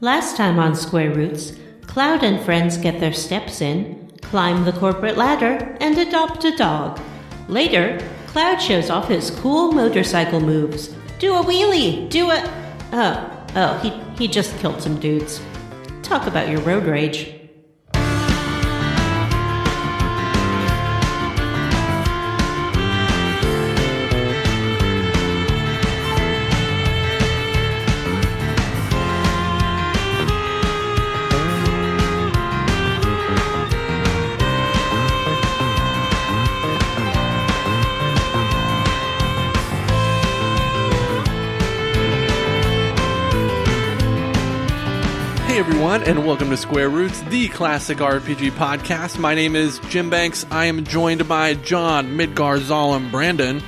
Last time on Square Roots, Cloud and friends get their steps in, climb the corporate ladder, and adopt a dog. Later, Cloud shows off his cool motorcycle moves. Do a wheelie! He just killed some dudes. Talk about your road rage. Hey everyone, and welcome to Square Roots, the classic RPG podcast. My name is Jim Banks. I am joined by John, Midgar, Zalem, Brandon.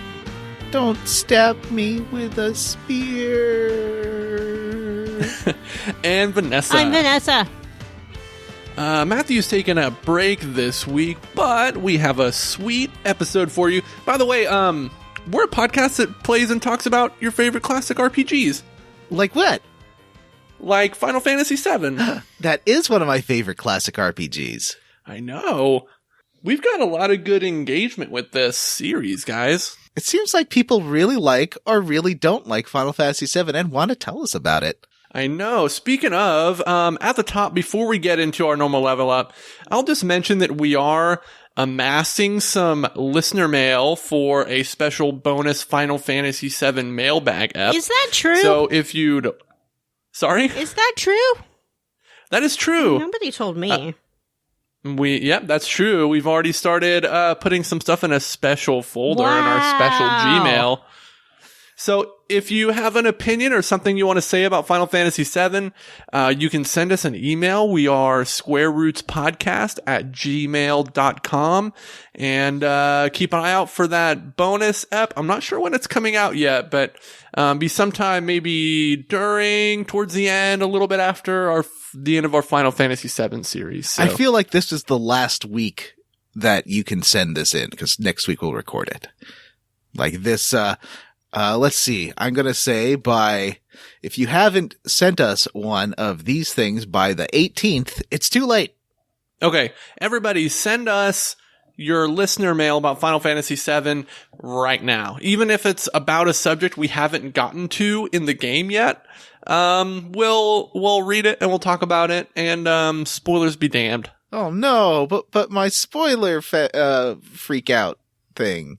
Don't stab me with a spear. And Vanessa. I'm Vanessa. Matthew's taking a break this week, but we have a sweet episode for you. By the way, we're a podcast that plays and talks about your favorite classic RPGs. Like what? Like Final Fantasy VII. That is one of my favorite classic RPGs. I know. We've got a lot of good engagement with this series, guys. It seems like people really like or really don't like Final Fantasy VII and want to tell us about it. I know. Speaking of, at the top, before we get into our normal level up, I'll just mention that we are amassing some listener mail for a special bonus Final Fantasy VII mailbag ep. Is that true? So if you'd... Sorry? Is that true? That is true. Nobody told me. Yep, that's true. We've already started putting some stuff in a special folder in our special Gmail. So if you have an opinion or something you want to say about Final Fantasy VII, you can send us an email. We are squarerootspodcast@gmail.com. And keep an eye out for that bonus ep. I'm not sure when it's coming out yet, but be sometime maybe towards the end, a little bit after the end of our Final Fantasy VII series. So. I feel like this is the last week that you can send this in, because next week we'll record it. Like this, let's see. I'm going to say if you haven't sent us one of these things by the 18th, it's too late. Okay. Everybody send us your listener mail about Final Fantasy VII right now. Even if it's about a subject we haven't gotten to in the game yet, we'll read it and we'll talk about it, and spoilers be damned. Oh no, but my spoiler freak out thing.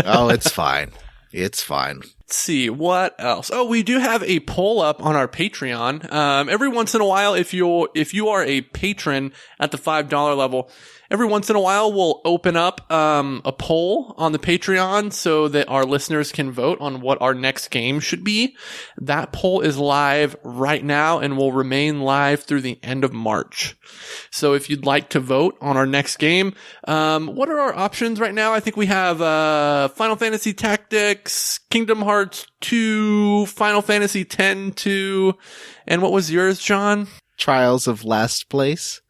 Oh, it's fine. It's fine. Let's see, what else? Oh, we do have a poll up on our Patreon. Every once in a while, if you are a patron at the $5 level, every once in a while we'll open up a poll on the Patreon so that our listeners can vote on what our next game should be. That poll is live right now and will remain live through the end of March. So if you'd like to vote on our next game, what are our options right now? I think we have Final Fantasy Tactics, Kingdom Hearts 2, Final Fantasy X-2, and what was yours, John? Trials of Last Place.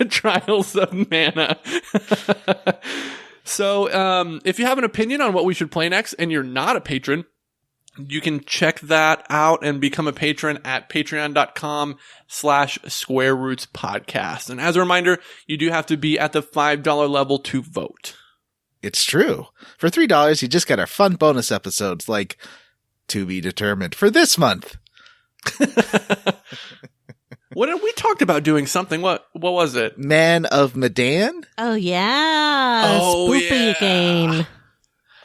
Trials of Mana. So, if you have an opinion on what we should play next and you're not a patron, you can check that out and become a patron at patreon.com/Square Roots Podcast. And as a reminder, you do have to be at the $5 level to vote. It's true. For $3, you just get our fun bonus episodes like To Be Determined for this month. We talked about doing something. What was it? Man of Medan? Oh, yeah. Oh, Spoopy yeah. game.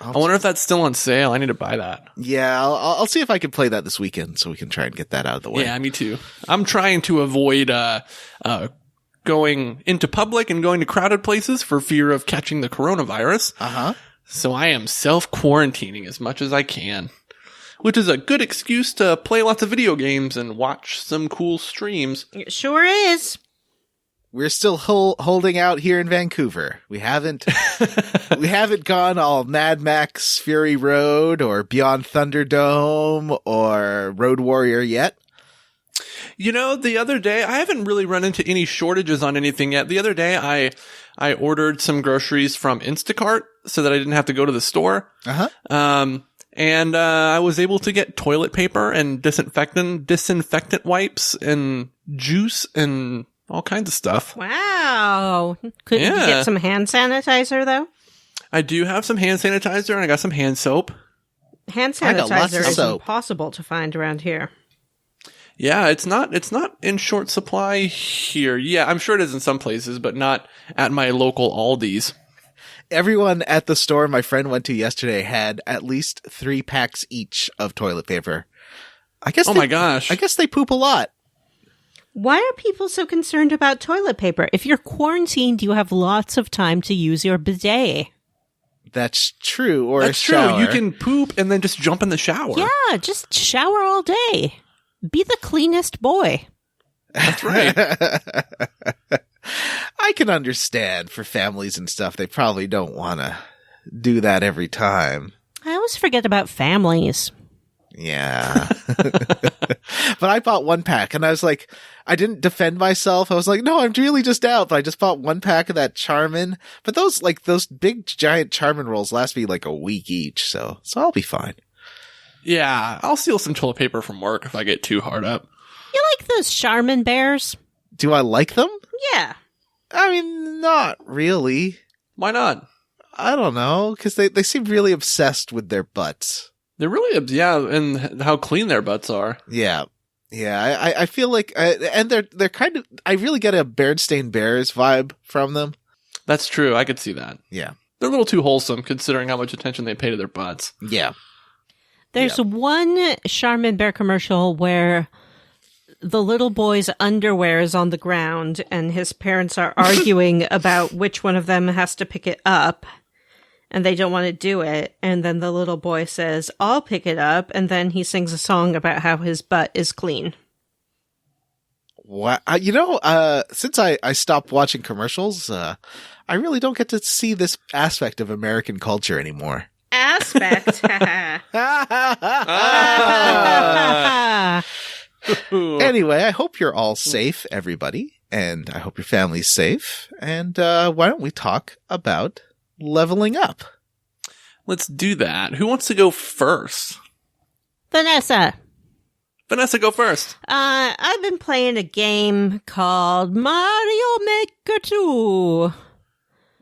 I wonder if that's still on sale. I need to buy that. Yeah, I'll see if I can play that this weekend so we can try and get that out of the way. Yeah, me too. I'm trying to avoid going into public and going to crowded places for fear of catching the coronavirus. Uh-huh. So I am self-quarantining as much as I can, which is a good excuse to play lots of video games and watch some cool streams. It sure is. We're still holding out here in Vancouver. We haven't gone all Mad Max Fury Road or Beyond Thunderdome or Road Warrior yet. You know, the other day, I haven't really run into any shortages on anything yet. The other day, I ordered some groceries from Instacart so that I didn't have to go to the store. Uh-huh. And I was able to get toilet paper and disinfectant wipes and juice and all kinds of stuff. Wow. Couldn't you get some hand sanitizer, though? I do have some hand sanitizer, and I got some hand soap. Hand sanitizer is impossible to find around here. Yeah, it's not in short supply here. Yeah, I'm sure it is in some places, but not at my local Aldi's. Everyone at the store my friend went to yesterday had at least 3 packs each of toilet paper. My gosh. I guess they poop a lot. Why are people so concerned about toilet paper? If you're quarantined, you have lots of time to use your bidet. That's true. Or That's a shower. True. You can poop and then just jump in the shower. Yeah, just shower all day. Be the cleanest boy. That's right. I can understand for families and stuff, they probably don't want to do that every time. I always forget about families. Yeah. But I bought 1 pack and I was like, I didn't defend myself. I was like, no, I'm really just out. But I just bought 1 pack of that Charmin. But those big giant Charmin rolls last me like a week each. So I'll be fine. Yeah, I'll steal some toilet paper from work if I get too hard up. You like those Charmin bears? Do I like them? Yeah. I mean, not really. Why not? I don't know, because they seem really obsessed with their butts. They're really, and how clean their butts are. Yeah. Yeah, I feel like, and they're kind of, I really get a Berenstain Bears vibe from them. That's true, I could see that. Yeah. They're a little too wholesome considering how much attention they pay to their butts. Yeah. There's one Charmin bear commercial where the little boy's underwear is on the ground and his parents are arguing about which one of them has to pick it up and they don't want to do it. And then the little boy says, I'll pick it up. And then he sings a song about how his butt is clean. What? Since I stopped watching commercials, I really don't get to see this aspect of American culture anymore. Aspect. Anyway, I hope you're all safe, everybody, and I hope your family's safe. And why don't we talk about leveling up? Let's do that. Who wants to go first? Vanessa, go first. I've been playing a game called Mario Maker 2.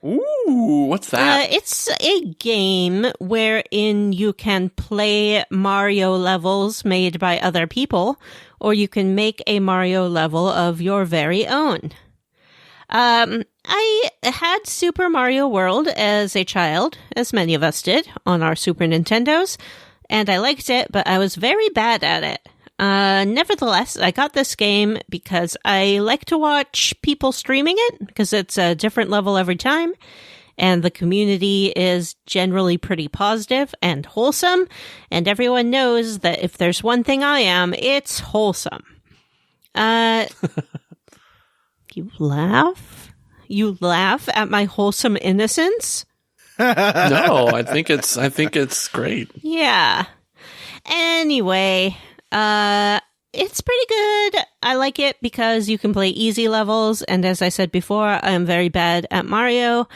Ooh, what's that? It's a game wherein you can play Mario levels made by other people, or you can make a Mario level of your very own. I had Super Mario World as a child, as many of us did, on our Super Nintendos, and I liked it, but I was very bad at it. Nevertheless, I got this game because I like to watch people streaming it, because it's a different level every time, and the community is generally pretty positive and wholesome, and everyone knows that if there's one thing I am, it's wholesome. You laugh? You laugh at my wholesome innocence? No, I think it's great. Yeah. Anyway, it's pretty good. I like it because you can play easy levels, and as I said before, I am very bad at Mario.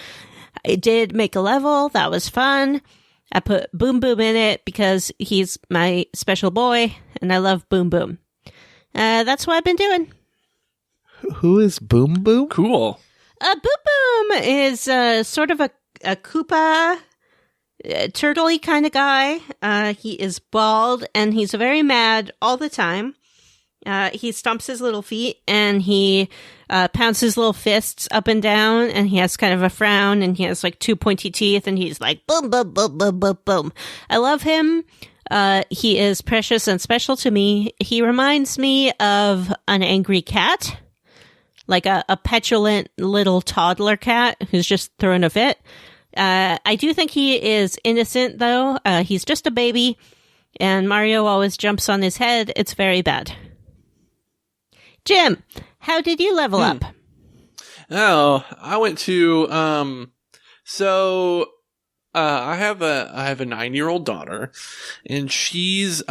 I did make a level. That was fun. I put Boom Boom in it because he's my special boy, and I love Boom Boom. That's what I've been doing. Who is Boom Boom? Cool. Boom Boom is sort of a Koopa, turtle-y kind of guy. He is bald, and he's very mad all the time. He stomps his little feet, and he pounds his little fists up and down, and he has kind of a frown, and he has like 2 pointy teeth, and he's like, boom, boom, boom, boom, boom, boom. I love him. He is precious and special to me. He reminds me of an angry cat, like a petulant little toddler cat who's just throwing a fit. I do think he is innocent, though. He's just a baby, and Mario always jumps on his head. It's very bad. Jim, how did you level up? Oh, I went to I have a 9-year-old daughter, and she's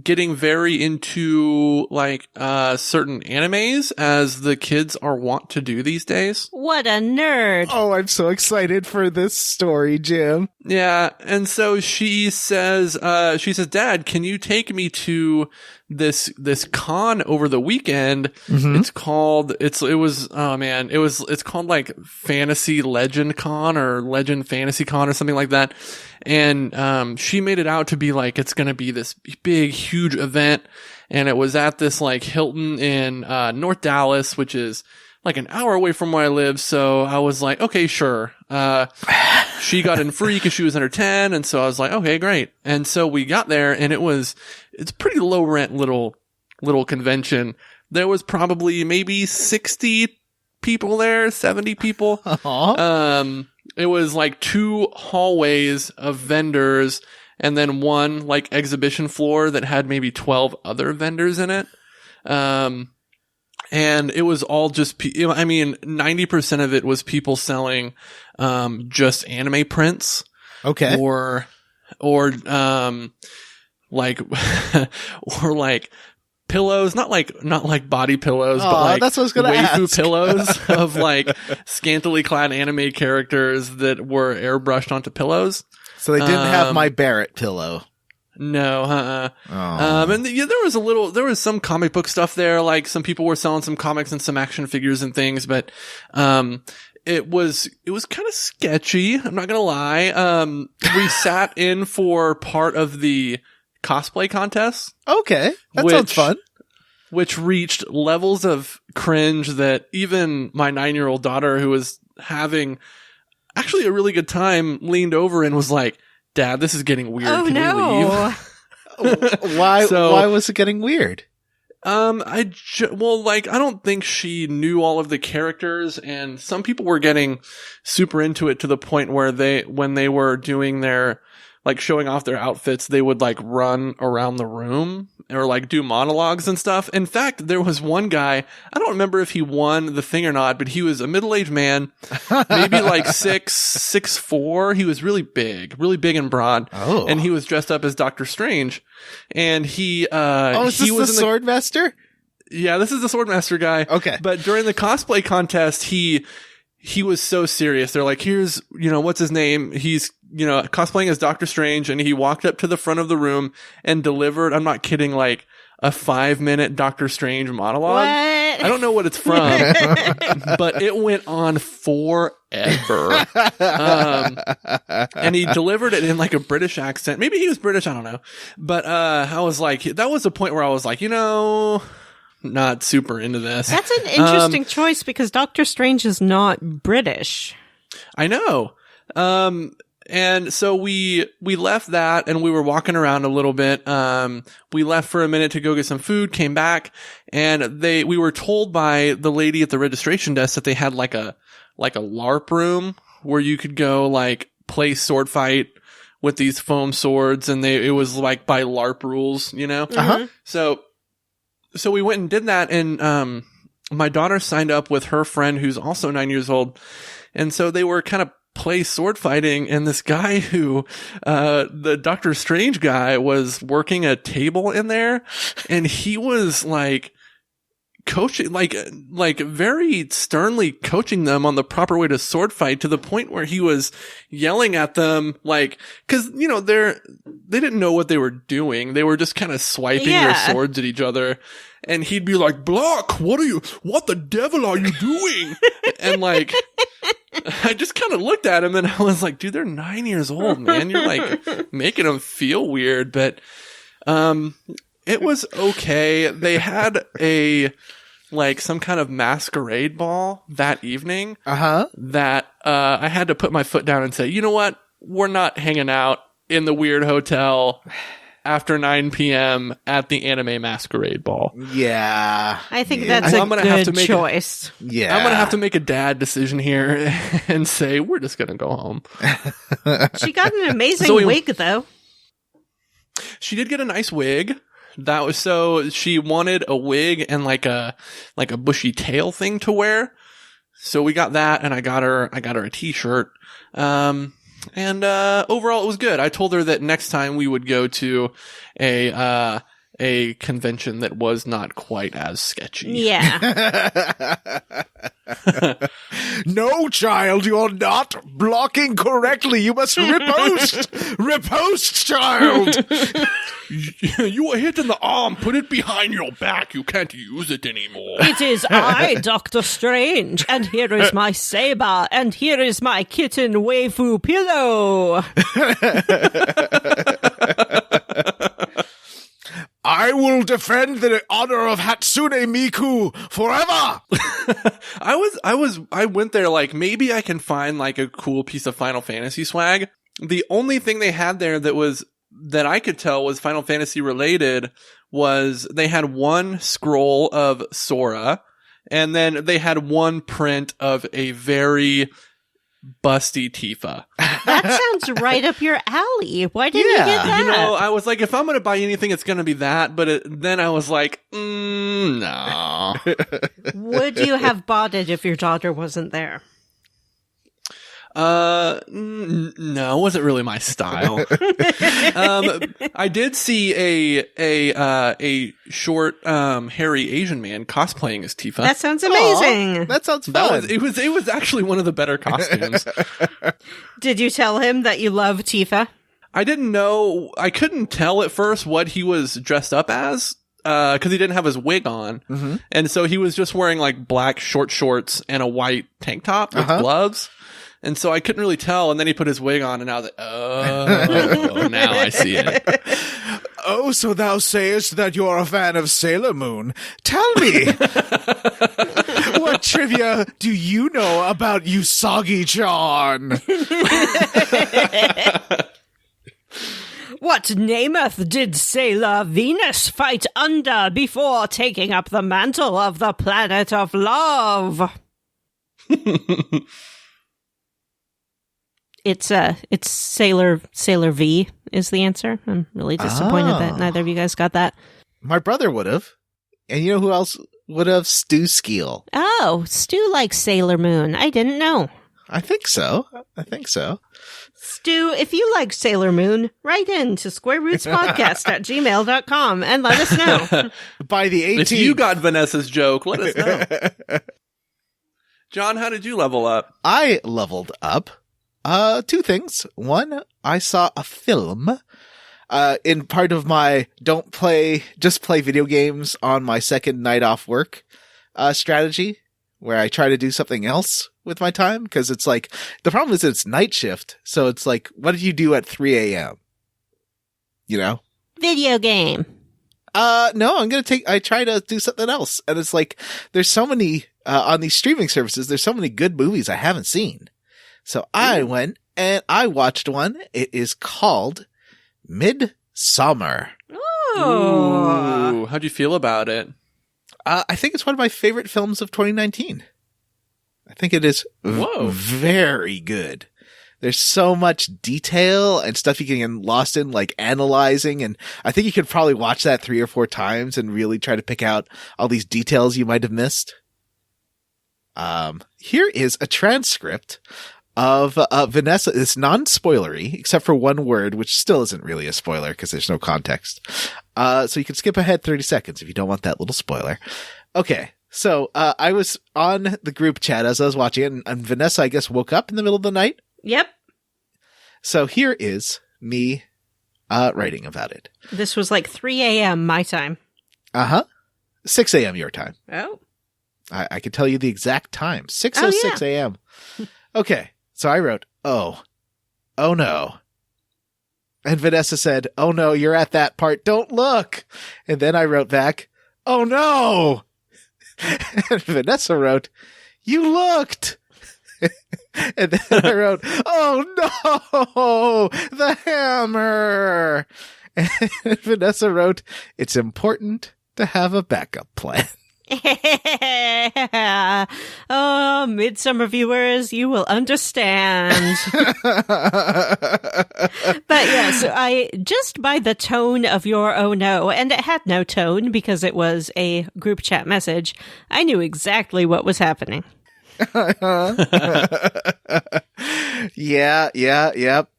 getting very into like certain animes, as the kids are wont to do these days. What a nerd. Oh, I'm so excited for this story, Jim. Yeah, and so she says, Dad, can you take me to this con over the weekend? Mm-hmm. It's called like Fantasy Legend Con or Legend Fantasy Con or something like that. And she made it out to be like it's going to be this big, huge event, and it was at this like Hilton in North Dallas, which is like an hour away from where I live. So I was like, okay, sure. She got in free because she was under 10. And so I was like, okay, great. And so we got there, and it's pretty low rent little convention. There was probably maybe 60 people there, 70 people. It was like 2 hallways of vendors and then one like exhibition floor that had maybe 12 other vendors in it. And it was all just, 90% of it was people selling, just anime prints. Okay. Or like pillows, not like body pillows, but like that's what I was gonna waifu ask. pillows of like scantily clad anime characters that were airbrushed onto pillows. So they didn't have my Barret pillow. No, Oh. and there was some comic book stuff there. Like some people were selling some comics and some action figures and things, but, it was kind of sketchy. I'm not going to lie. We sat in for part of the cosplay contest. Okay. That sounds fun. Which reached levels of cringe that even my 9-year-old daughter, who was having actually a really good time, leaned over and was like, Dad, this is getting weird. Oh, Can no. we leave? Why was it getting weird? I don't think she knew all of the characters, and some people were getting super into it to the point where when they were doing their, like showing off their outfits, they would like run around the room or like do monologues and stuff. In fact, there was one guy, I don't remember if he won the thing or not, but he was a middle-aged man, maybe like 6'4". He was really big and broad. Oh. And he was dressed up as Doctor Strange. And he, is this the Swordmaster? Yeah, this is the Swordmaster guy. Okay. But during the cosplay contest, he was so serious. They're like, here's, what's his name? He's, cosplaying as Doctor Strange, and he walked up to the front of the room and delivered, I'm not kidding, like a 5-minute Doctor Strange monologue. What? I don't know what it's from, but it went on forever. And he delivered it in like a British accent. Maybe he was British, I don't know. But I was like, that was the point where I was like, not super into this. That's an interesting choice because Doctor Strange is not British. I know. And so we left that, and we were walking around a little bit. We left for a minute to go get some food, came back, and we were told by the lady at the registration desk that they had like a LARP room where you could go like play sword fight with these foam swords, and it was like by LARP rules, Uh-huh. So we went and did that, and my daughter signed up with her friend who's also 9 years old, and so they were kind of play sword fighting, and this guy who the Doctor Strange guy was working a table in there, and he was like coaching, like very sternly coaching them on the proper way to sword fight, to the point where he was yelling at them, like, cause they didn't know what they were doing. They were just kind of swiping their swords at each other. And he'd be like, Block, what the devil are you doing? And like, I just kind of looked at him and I was like, dude, they're 9 years old, man. You're like making them feel weird. But, it was okay. They had some kind of masquerade ball that evening. Uh-huh. That, I had to put my foot down and say, you know what? We're not hanging out in the weird hotel after 9 p.m. at the anime masquerade ball. Yeah. I think that's a good choice. Yeah. I'm going to have to make a dad decision here and say, we're just going to go home. She got an amazing wig, though. She did get a nice wig. She wanted a wig and like a bushy tail thing to wear. So we got that, and I got her a t-shirt. And overall it was good. I told her that next time we would go to a a convention that was not quite as sketchy. Yeah. No, child, you're not blocking correctly. You must riposte. Riposte, child. You were hit in the arm. Put it behind your back. You can't use it anymore. It is I, Doctor Strange, and here is my saber, and here is my kitten waifu pillow. I will defend the honor of Hatsune Miku forever. I went there like, maybe I can find like a cool piece of Final Fantasy swag. The only thing they had there that I could tell was Final Fantasy related was they had one scroll of Sora, and then they had one print of a very busty Tifa. That sounds right up your alley. Why didn't you get that? You know, I was like, if I'm going to buy anything, it's going to be that. But then I was like, no. Would you have bought it if your daughter wasn't there? No, it wasn't really my style. I did see a short, hairy Asian man cosplaying as Tifa. That sounds amazing. Aw, that sounds fun. It was actually one of the better costumes. Did you tell him that you love Tifa? I didn't know. I couldn't tell at first what he was dressed up as. Cause he didn't have his wig on. Mm-hmm. And so he was just wearing like black short shorts and a white tank top with gloves. And so I couldn't really tell, and then he put his wig on, and I was like, oh, now I see it. Oh, so thou sayest that you're a fan of Sailor Moon. Tell me, what trivia do you know about Usagi-chan? What nameth did Sailor Venus fight under before taking up the mantle of the planet of love? It's Sailor V is the answer. I'm really disappointed that neither of you guys got that. My brother would have. And you know who else would have? Stu Skeel. Oh, Stu likes Sailor Moon. I didn't know. I think so. Stu, if you like Sailor Moon, write in to squarerootspodcast@gmail.com and let us know. By the 18th. If you got Vanessa's joke, let us know. John, how did you level up? I leveled up. Two things. One, I saw a film, in part of my just play video games on my second night off work, strategy, where I try to do something else with my time. Cause it's like, the problem is it's night shift. So it's like, what did you do at 3 a.m.? You know? Video game. No, I try to do something else. And it's like, there's so many, on these streaming services, there's so many good movies I haven't seen. So I went and I watched one. It is called Midsummer. Oh. Ooh, how'd you feel about it? I think it's one of my favorite films of 2019. I think it is very good. There's so much detail and stuff you can get lost in, like analyzing. And I think you could probably watch that 3 or 4 times and really try to pick out all these details you might have missed. Here is a transcript of Vanessa. It's non-spoilery, except for one word, which still isn't really a spoiler because there's no context. So you can skip ahead 30 seconds if you don't want that little spoiler. Okay. So, I was on the group chat as I was watching it, and Vanessa, I guess, woke up in the middle of the night. Yep. So here is me, writing about it. This was like 3 a.m. my time. 6 a.m. your time. Oh. I can tell you the exact time. 6:06 a.m. Okay. So I wrote, oh no. And Vanessa said, oh no, you're at that part. Don't look. And then I wrote back, oh no. And Vanessa wrote, you looked. And then I wrote, oh no, the hammer. And Vanessa wrote, it's important to have a backup plan. Oh, Midsummer viewers, you will understand. But yes, I just by the tone of your oh no, and it had no tone because it was a group chat message, I knew exactly what was happening. Yeah.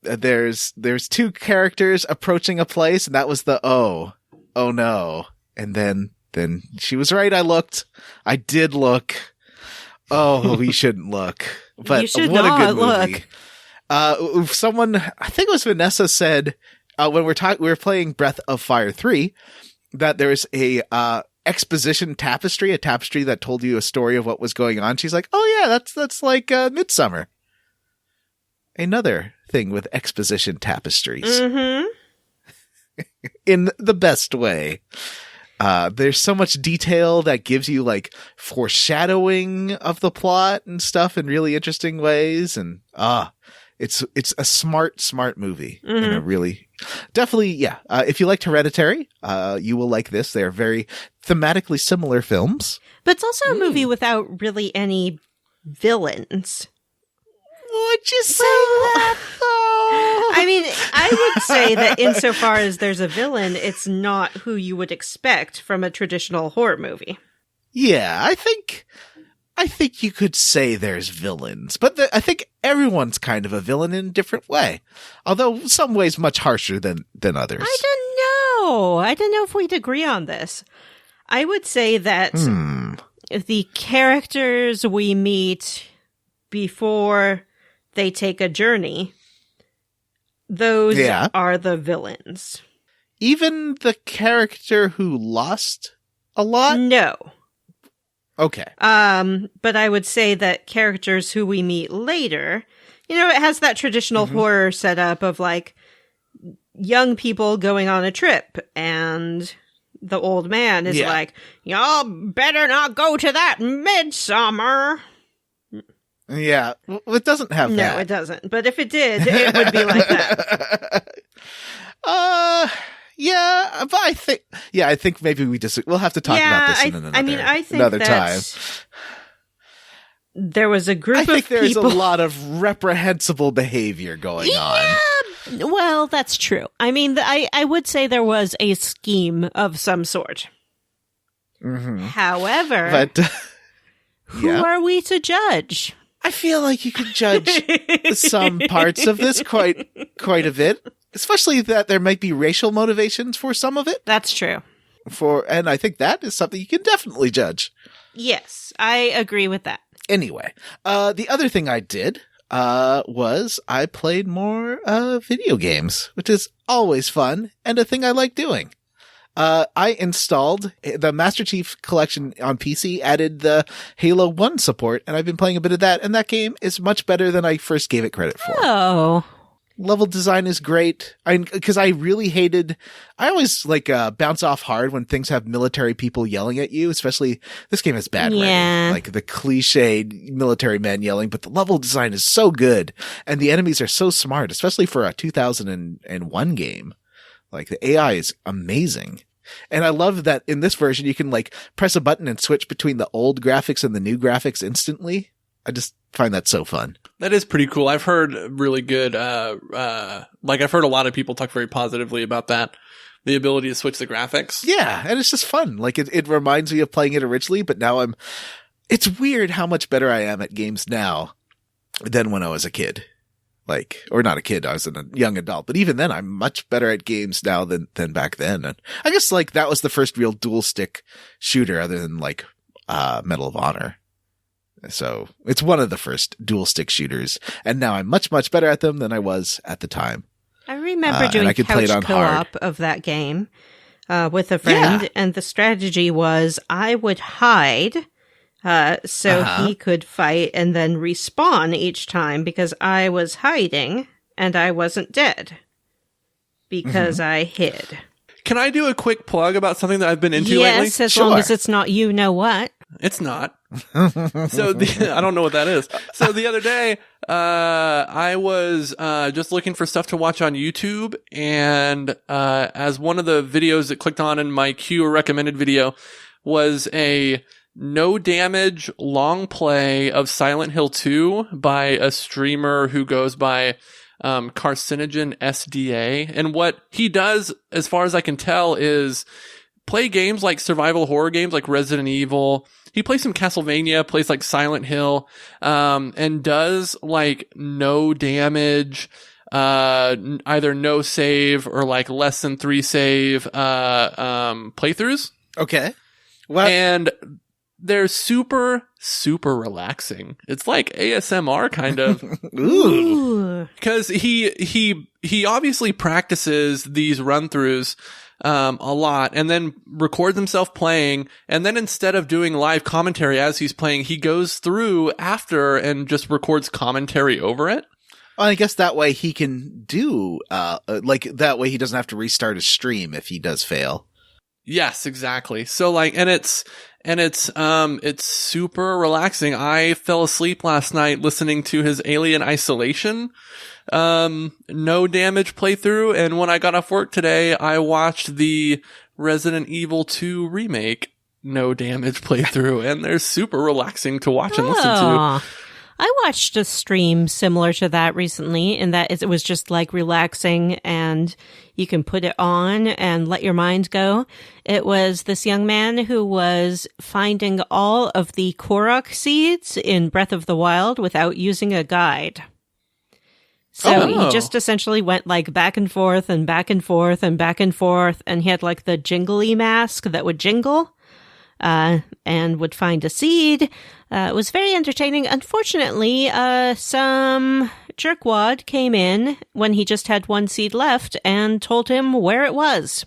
There's 2 characters approaching a place, and that was the oh. oh no. And then she was right. I did look. Oh, we shouldn't look. But You should what not a good movie. look. Someone, I think it was Vanessa, we were playing Breath of Fire 3, that there's a exposition tapestry, a tapestry that told you a story of what was going on. She's like, oh yeah, that's like Midsummer. Another thing with exposition tapestries. Mm-hmm. In the best way. There's so much detail that gives you like foreshadowing of the plot and stuff in really interesting ways. And, it's a smart movie. Mm-hmm. And a really, definitely, yeah. If you liked Hereditary, you will like this. They're very thematically similar films. But it's also a movie without really any villains. Would you say that, though? I mean, I would say that insofar as there's a villain, it's not who you would expect from a traditional horror movie. Yeah, I think you could say there's villains, but I think everyone's kind of a villain in a different way. Although some ways much harsher than others. I don't know. I don't know if we'd agree on this. I would say that the characters we meet before they take a journey, those are the villains. Even the character who lost a lot? No. Okay. But I would say that characters who we meet later, it has that traditional horror setup of like young people going on a trip and the old man is like, y'all better not go to that Midsummer. Yeah. It doesn't have that. No, it doesn't. But if it did, it would be like that. Yeah, but I think maybe we'll have to talk about this in I think another time. There was a group of people. I think there's a lot of reprehensible behavior going on. Well, that's true. I mean, I would say there was a scheme of some sort. Mm-hmm. However, but who are we to judge? I feel like you could judge some parts of this quite a bit, especially that there might be racial motivations for some of it. That's true. And I think that is something you can definitely judge. Yes, I agree with that. Anyway, the other thing I did was I played more video games, which is always fun and a thing I like doing. I installed the Master Chief Collection on PC, added the Halo 1 support, and I've been playing a bit of that, and that game is much better than I first gave it credit for. Oh. Level design is great. Because I really hated, I always bounce off hard when things have military people yelling at you, especially this game has bad writing. Like the cliched military men yelling, but the level design is so good. And the enemies are so smart, especially for a 2001 game. Like the AI is amazing. And I love that in this version, you can press a button and switch between the old graphics and the new graphics instantly. I just find that so fun. That is pretty cool. I've heard really good, I've heard a lot of people talk very positively about that. The ability to switch the graphics. Yeah. And it's just fun. It reminds me of playing it originally, but now it's weird how much better I am at games now than when I was a kid. Or not a kid, I was a young adult, but even then I'm much better at games now than back then. And I guess that was the first real dual stick shooter other than Medal of Honor. So it's one of the first dual stick shooters, and now I'm much, much better at them than I was at the time. I remember doing couch co-op of that game with a friend, and the strategy was I would hide so he could fight and then respawn each time because I was hiding and I wasn't dead because I hid. Can I do a quick plug about something that I've been into lately? Yes, as long as it's not you know what. It's not. So I don't know what that is. So the other day, I was just looking for stuff to watch on YouTube, and as one of the videos that clicked on in my queue or recommended video was a no damage long play of Silent Hill 2 by a streamer who goes by Carcinogen SDA. And what he does, as far as I can tell, is play games like survival horror games like Resident Evil. He plays some Castlevania, plays Silent Hill, and does no damage, either no save or like less than 3 save playthroughs. Okay. Well, and they're super, super relaxing. It's like ASMR kind of. ooh. Because he obviously practices these run-throughs a lot and then records himself playing, and then instead of doing live commentary as he's playing, he goes through after and just records commentary over it. Well, I guess that way he can do, that way he doesn't have to restart his stream if he does fail. Yes, exactly. So like, and it's super relaxing. I fell asleep last night listening to his Alien Isolation, no damage playthrough. And when I got off work today, I watched the Resident Evil 2 remake, no damage playthrough, and they're super relaxing to watch and listen to. I watched a stream similar to that recently, in that it was just like relaxing and you can put it on and let your mind go. It was this young man who was finding all of the Korok seeds in Breath of the Wild without using a guide. So he just essentially went like back and forth and back and forth and back and forth, and he had like the jingly mask that would jingle. And would find a seed. It was very entertaining. Unfortunately, some jerkwad came in when he just had 1 seed left and told him where it was.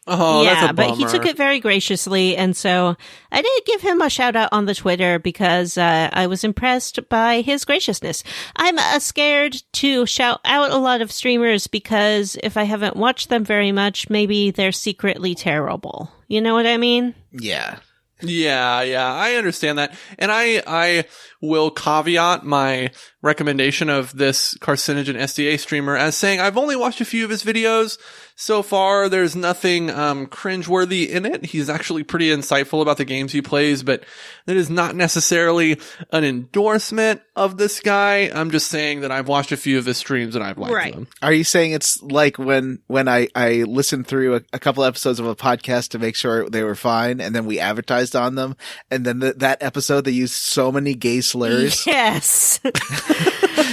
Oh, yeah, that's a bummer. but he took it very graciously, and so I did give him a shout out on the Twitter because I was impressed by his graciousness. I'm scared to shout out a lot of streamers because if I haven't watched them very much, maybe they're secretly terrible. You know what I mean? Yeah. Yeah, I understand that. And I will caveat my recommendation of this carcinogen SDA streamer as saying I've only watched a few of his videos so far. There's nothing cringeworthy in it. He's actually pretty insightful about the games he plays, but that is not necessarily an endorsement of this guy. I'm just saying that I've watched a few of his streams and I've liked them. Are you saying it's like when I listened through a couple episodes of a podcast to make sure they were fine, and then we advertised on them, and then that episode they used so many gay slurs? Yes.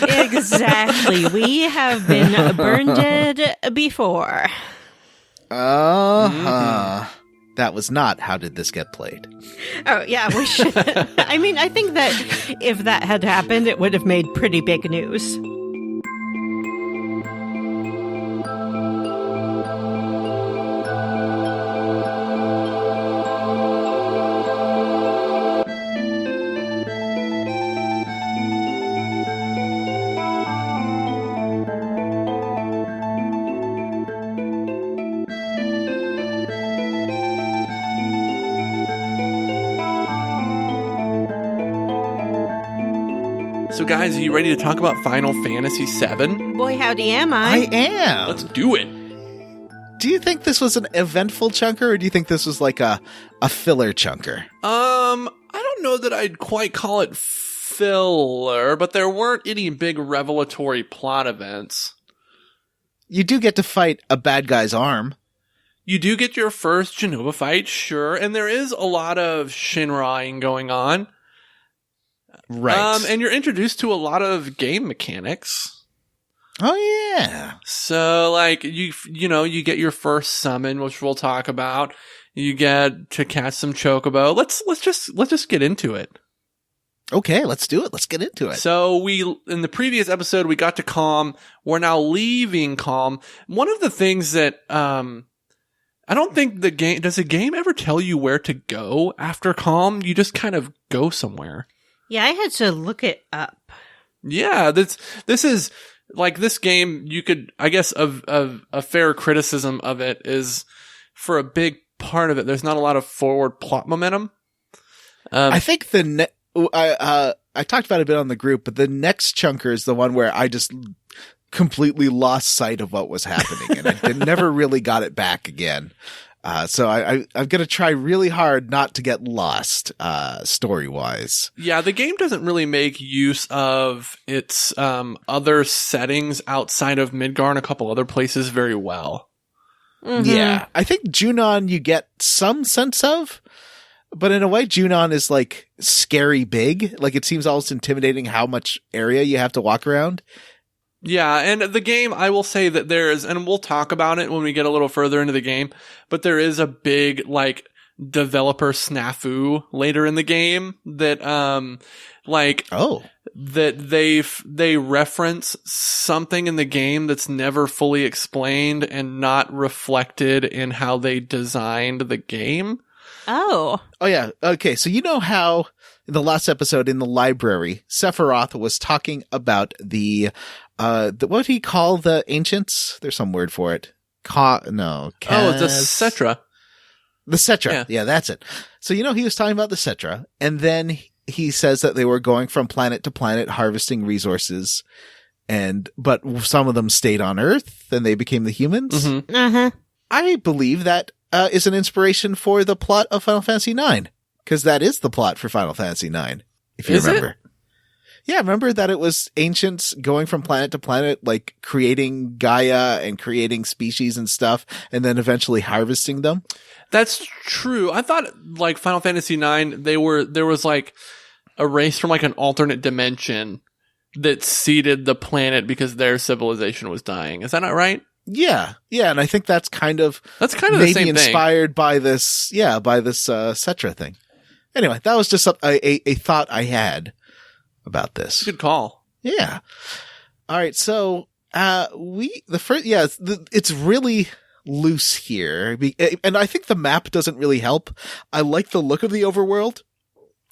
Exactly. We have been burned before. That was not How Did This Get Played? Oh, yeah, we should. I mean, I think that if that had happened, it would have made pretty big news. So guys, are you ready to talk about Final Fantasy VII? Boy, howdy am I. I am. Let's do it. Do you think this was an eventful chunker, or do you think this was like a filler chunker? I don't know that I'd quite call it filler, but there weren't any big revelatory plot events. You do get to fight a bad guy's arm. You do get your first Genova fight, sure, and there is a lot of Shinraing going on. Right. And you're introduced to a lot of game mechanics. Oh yeah. So like you get your first summon, which we'll talk about. You get to catch some chocobo. Let's just get into it. Okay, let's do it. Let's get into it. So in the previous episode, we got to Calm. We're now leaving Calm. One of the things that, I don't think does the game ever tell you where to go after Calm? You just kind of go somewhere. Yeah, I had to look it up. Yeah, this is like this game. You could, I guess, a fair criticism of it is for a big part of it. There's not a lot of forward plot momentum. I think I talked about it a bit on the group, but the next chunker is the one where I just completely lost sight of what was happening, and I never really got it back again. So I'm going to try really hard not to get lost, story-wise. Yeah, the game doesn't really make use of its other settings outside of Midgar and a couple other places very well. Mm-hmm. Yeah, I think Junon you get some sense of, but in a way Junon is like scary big. Like it seems almost intimidating how much area you have to walk around. Yeah, and the game, I will say that there's, and we'll talk about it when we get a little further into the game, but there is a big, like, developer snafu later in the game that, that they reference something in the game that's never fully explained and not reflected in how they designed the game. Oh. Oh, yeah. Okay, so you know how in the last episode in the library, Sephiroth was talking about what do he call the ancients? There's some word for it. The Cetra. The Cetra. Yeah, that's it. So, you know, he was talking about the Cetra, and then he says that they were going from planet to planet harvesting resources, but some of them stayed on Earth and they became the humans. Mm-hmm. Uh-huh. I believe that is an inspiration for the plot of Final Fantasy IX, because that is the plot for Final Fantasy IX, if you remember. Yeah, remember that it was ancients going from planet to planet, like creating Gaia and creating species and stuff, and then eventually harvesting them? That's true. I thought, like, Final Fantasy IX, there was, like, a race from, like, an alternate dimension that seeded the planet because their civilization was dying. Is that not right? Yeah. Yeah, and I think that's kind of the maybe same inspired by this, Cetra thing. Anyway, that was just a thought I had about this. Good call. Yeah. All right, so it's really loose here, and I think the map doesn't really help. I like the look of the overworld,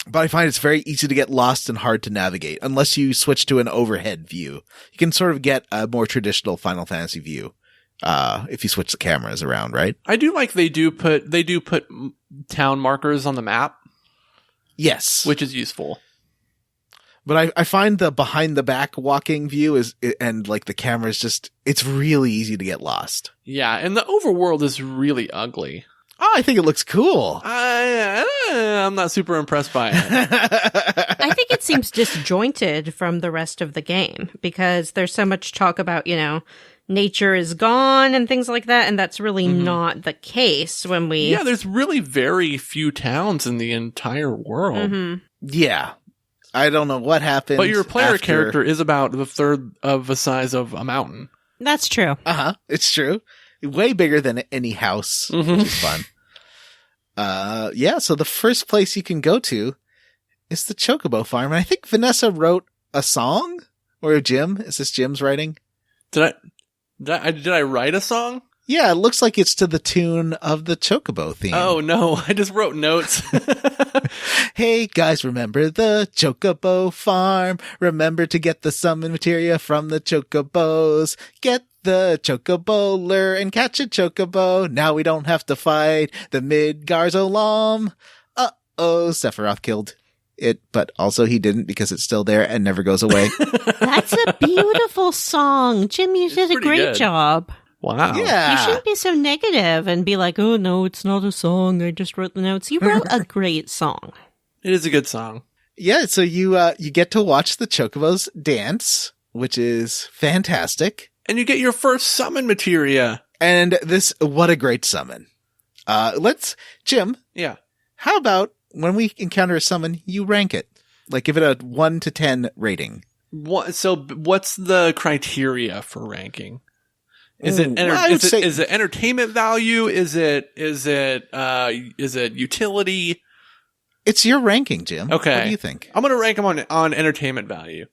but I find it's very easy to get lost and hard to navigate unless you switch to an overhead view. You can sort of get a more traditional Final Fantasy view if you switch the cameras around, right? I do like they do put town markers on the map. Yes, which is useful. But I find the behind the back walking view and like the camera is just, it's really easy to get lost. Yeah, and the overworld is really ugly. Oh, I think it looks cool. I'm not super impressed by it. I think it seems disjointed from the rest of the game because there's so much talk about, nature is gone and things like that, and that's really not the case when we... Yeah, there's really very few towns in the entire world. Mm-hmm. Yeah. I don't know what happened. But your player character is about the third of the size of a mountain. That's true. Uh-huh. It's true. Way bigger than any house, which is fun. So the first place you can go to is the Chocobo Farm. And I think Vanessa wrote a song? Or Jim? Is this Jim's writing? Did I write a song? Yeah, it looks like it's to the tune of the Chocobo theme. Oh, no. I just wrote notes. Hey, guys, remember the Chocobo Farm. Remember to get the summon materia from the Chocobos. Get the Chocobo lure and catch a Chocobo. Now we don't have to fight the Midgarzolam. Uh-oh, Sephiroth killed it, but also he didn't because it's still there and never goes away. That's a beautiful song. Jim, you did a great job. Wow. Yeah. You shouldn't be so negative and be like, oh, no, it's not a song. I just wrote the notes. You wrote a great song. It is a good song. Yeah, so you get to watch the Chocobos dance, which is fantastic. And you get your first summon materia. And what a great summon. Jim. Yeah. How about when we encounter a summon, you rank it? Like give it a 1 to 10 rating. So what's the criteria for ranking? Is it entertainment value? Is it utility? It's your ranking, Jim. Okay. What do you think? I'm going to rank them on entertainment value.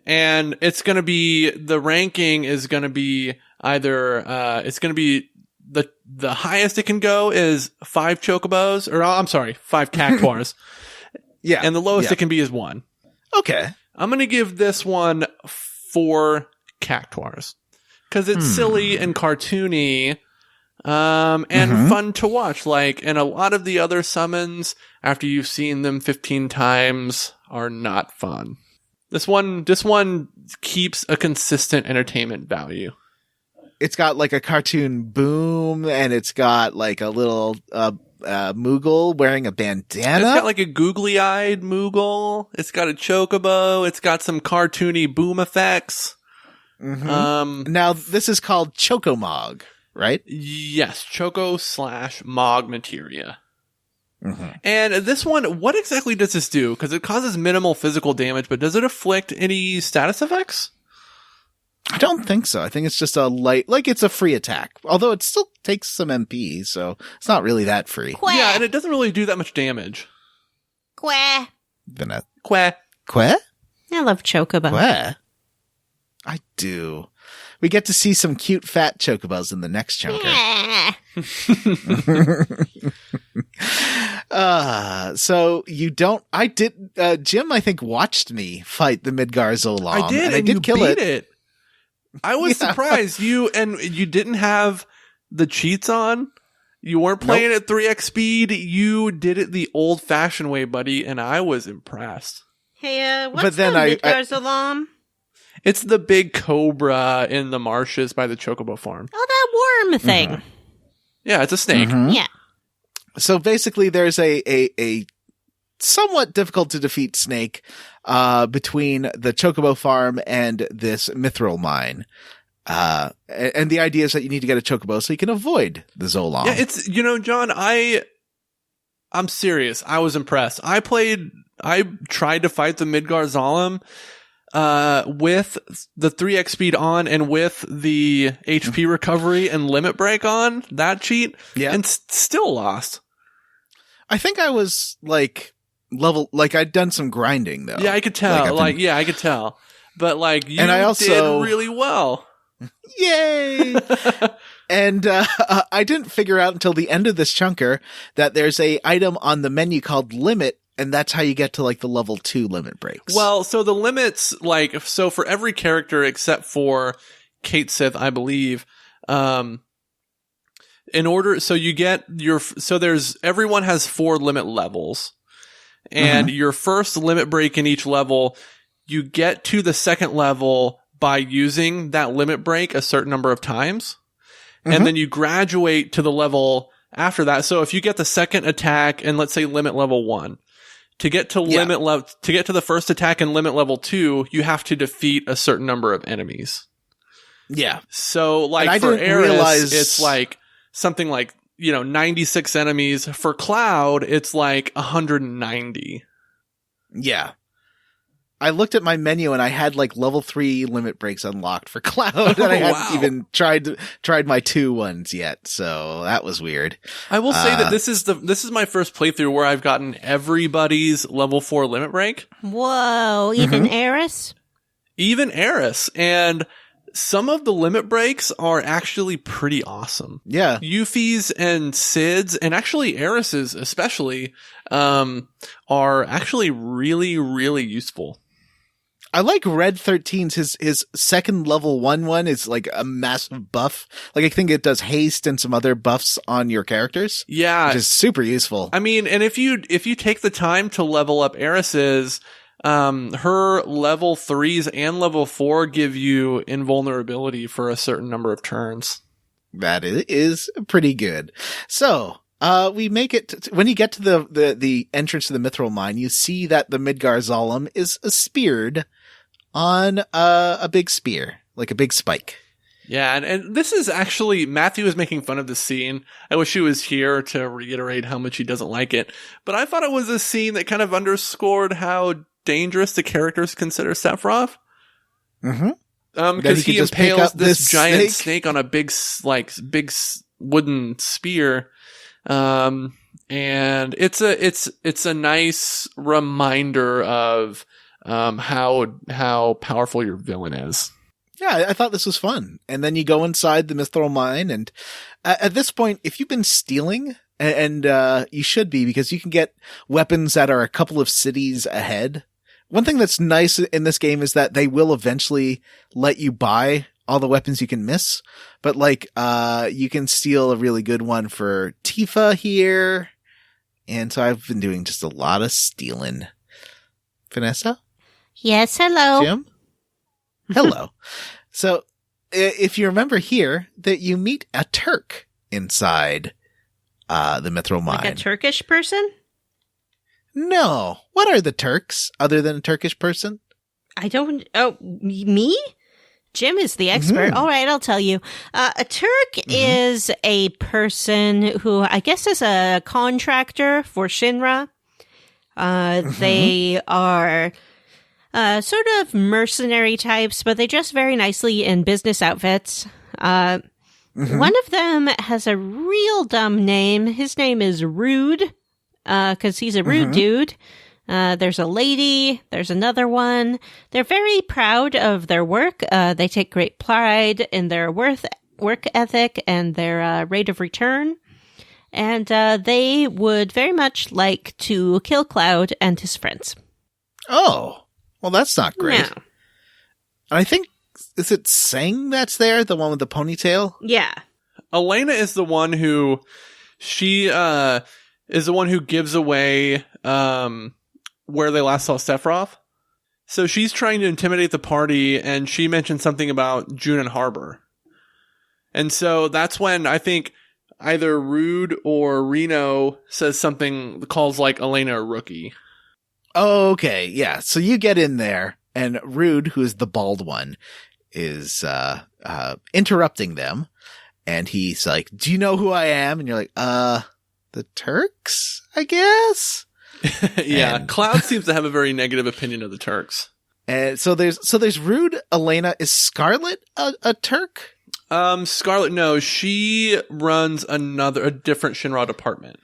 And it's going to be, the ranking is going to be either, it's going to be the highest it can go is 5 chocobos, or I'm sorry, 5 cactuars. Yeah. And the lowest it can be is 1. Okay. I'm going to give this one 4 cactuars. Cause it's silly and cartoony, and fun to watch. And a lot of the other summons, after you've seen them 15 times, are not fun. This one keeps a consistent entertainment value. It's got like a cartoon boom, and it's got like a little Moogle wearing a bandana. It's got like a googly-eyed Moogle. It's got a chocobo. It's got some cartoony boom effects. Mm-hmm. Now this is called Chocomog, right? Yes, Choco/Mog materia. Mm-hmm. And this one, what exactly does this do? Because it causes minimal physical damage, but does it afflict any status effects? I don't think so. I think it's just a light, like it's a free attack. Although it still takes some MP, so it's not really that free. Quack. Yeah, and it doesn't really do that much damage. Quack. Quack. Quack? I love chocobo. Quack? I do. We get to see some cute fat chocobos in the next chunker. So you don't, Jim, I think, watched me fight the Midgar Zolam. I did, and I and did you kill beat it. it. I was surprised. You didn't have the cheats on. You weren't playing at 3x speed. You did it the old fashioned way, buddy, and I was impressed. Hey, what's But then the Midgar Zolam? It's the big cobra in the marshes by the chocobo farm. Oh, that worm thing. Mm-hmm. Yeah, it's a snake. Mhm. Yeah. So basically there's a somewhat difficult to defeat snake between the chocobo farm and this mithril mine. And the idea is that you need to get a chocobo so you can avoid the Zolam. Yeah, it's, John, I'm serious. I was impressed. I tried to fight the Midgar Zolam with the 3x speed on and with the HP recovery and limit break on, that cheat, and still lost. I think I was I'd done some grinding though. Yeah, I could tell. I could tell. But you and I also did really well. Yay! And I didn't figure out until the end of this chunker that there's a item on the menu called limit, and that's how you get to the level 2 limit breaks. Well, so the limits, so for every character except for Kate Sith, I believe, everyone has 4 limit levels, and your first limit break in each level, you get to the second level by using that limit break a certain number of times. And then you graduate to the level after that. So if you get the second attack and let's say limit level 1, to get to to get to the first attack in limit level 2, you have to defeat a certain number of enemies. Yeah. So for Eris, it's something 96 enemies. For Cloud, it's 190. Yeah. I looked at my menu and I had level 3 limit breaks unlocked for Cloud, and I hadn't even tried my 2 ones yet. So that was weird. I will say that this is my first playthrough where I've gotten everybody's level 4 limit break. Whoa, even Eris? Even Eris. And some of the limit breaks are actually pretty awesome. Yeah. Yuffie's and Sid's, and actually Eris's especially, are actually really, really useful. I like Red 13's, his second level 1 is a massive buff. I think it does haste and some other buffs on your characters. Yeah. Which is super useful. I mean, and if you take the time to level up Eris's, her level 3s and level 4 give you invulnerability for a certain number of turns. That is pretty good. So, we make it when you get to the entrance to the mithril mine, you see that the Midgar Zolam is speared on a big spear, a big spike. Yeah, and this is actually, Matthew is making fun of this scene. I wish he was here to reiterate how much he doesn't like it. But I thought it was a scene that kind of underscored how dangerous the characters consider Sephiroth. Mm-hmm. Because he impales this giant snake on a big wooden spear. And it's a nice reminder of how powerful your villain is. Yeah, I thought this was fun. And then you go inside the mithril mine, and at this point, if you've been stealing, and you should be, because you can get weapons that are a couple of cities ahead. One thing that's nice in this game is that they will eventually let you buy all the weapons you can miss, but you can steal a really good one for Tifa here. And so I've been doing just a lot of stealing. Vanessa? Yes, hello. Jim? Hello. So, if you remember here, that you meet a Turk inside the mithril mine. Like a Turkish person? No. What are the Turks, other than a Turkish person? I don't... Oh, me? Jim is the expert. All right, I'll tell you. A Turk is a person who I guess is a contractor for Shinra. They are sort of mercenary types, but they dress very nicely in business outfits. One of them has a real dumb name. His name is Rude, because he's a rude dude. There's a lady. There's another one. They're very proud of their work. They take great pride in their work ethic and their rate of return. And they would very much like to kill Cloud and his friends. Oh, well, that's not great. Yeah. And I think, is it Sang that's there? The one with the ponytail? Yeah. Elena is the one who, she is the one who gives away where they last saw Sephiroth. So she's trying to intimidate the party, and she mentioned something about Junin Harbor. And so that's when I think either Rude or Reno says something, calls like Elena a rookie. Oh, okay. Yeah. So you get in there, and Rude, who is the bald one, is interrupting them. And he's like, do you know who I am? And you're like, the Turks, I guess? Yeah. And Cloud seems to have a very negative opinion of the Turks. And so there's Rude, Elena. Is Scarlet a Turk? Scarlet, no, she runs a different Shinra department.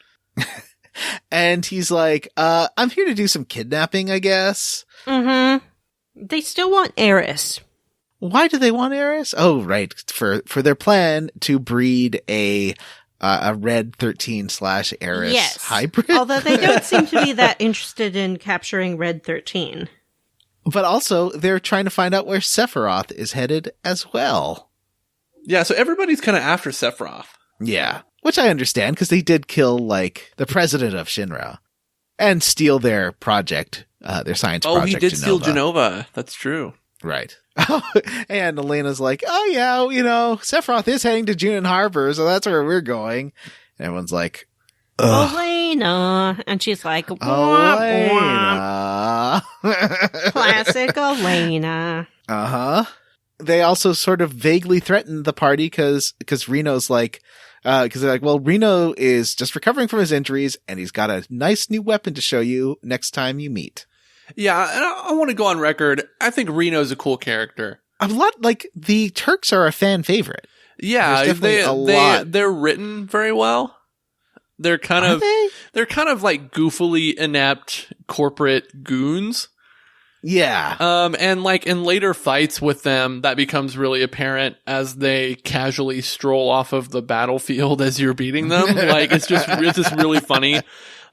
And he's like, I'm here to do some kidnapping, I guess. Mm-hmm. They still want Eris. Why do they want Eris? Oh, right. For their plan to breed a Red 13/Eris hybrid. Although they don't seem to be that interested in capturing Red 13. But also, they're trying to find out where Sephiroth is headed as well. Yeah, so everybody's kind of after Sephiroth. Yeah. Which I understand, because they did kill, like, the president of Shinra. And steal their project, their science project. Oh, he did steal Genova. That's true. Right. And Elena's like, oh yeah, Sephiroth is heading to Junin Harbor, so that's where we're going. And everyone's like, ugh. Elena. And she's like, womp, Elena. womp. Classic Elena. Uh-huh. They also sort of vaguely threaten the party because Reno's like, because they're like, well, Reno is just recovering from his injuries, and he's got a nice new weapon to show you next time you meet. Yeah, and I want to go on record. I think Reno's a cool character. A lot, like, the Turks are a fan favorite. Yeah, they're written very well. They're kind of like goofily inept corporate goons. Yeah. And like in later fights with them, that becomes really apparent as they casually stroll off of the battlefield as you're beating them. Like it's just really funny.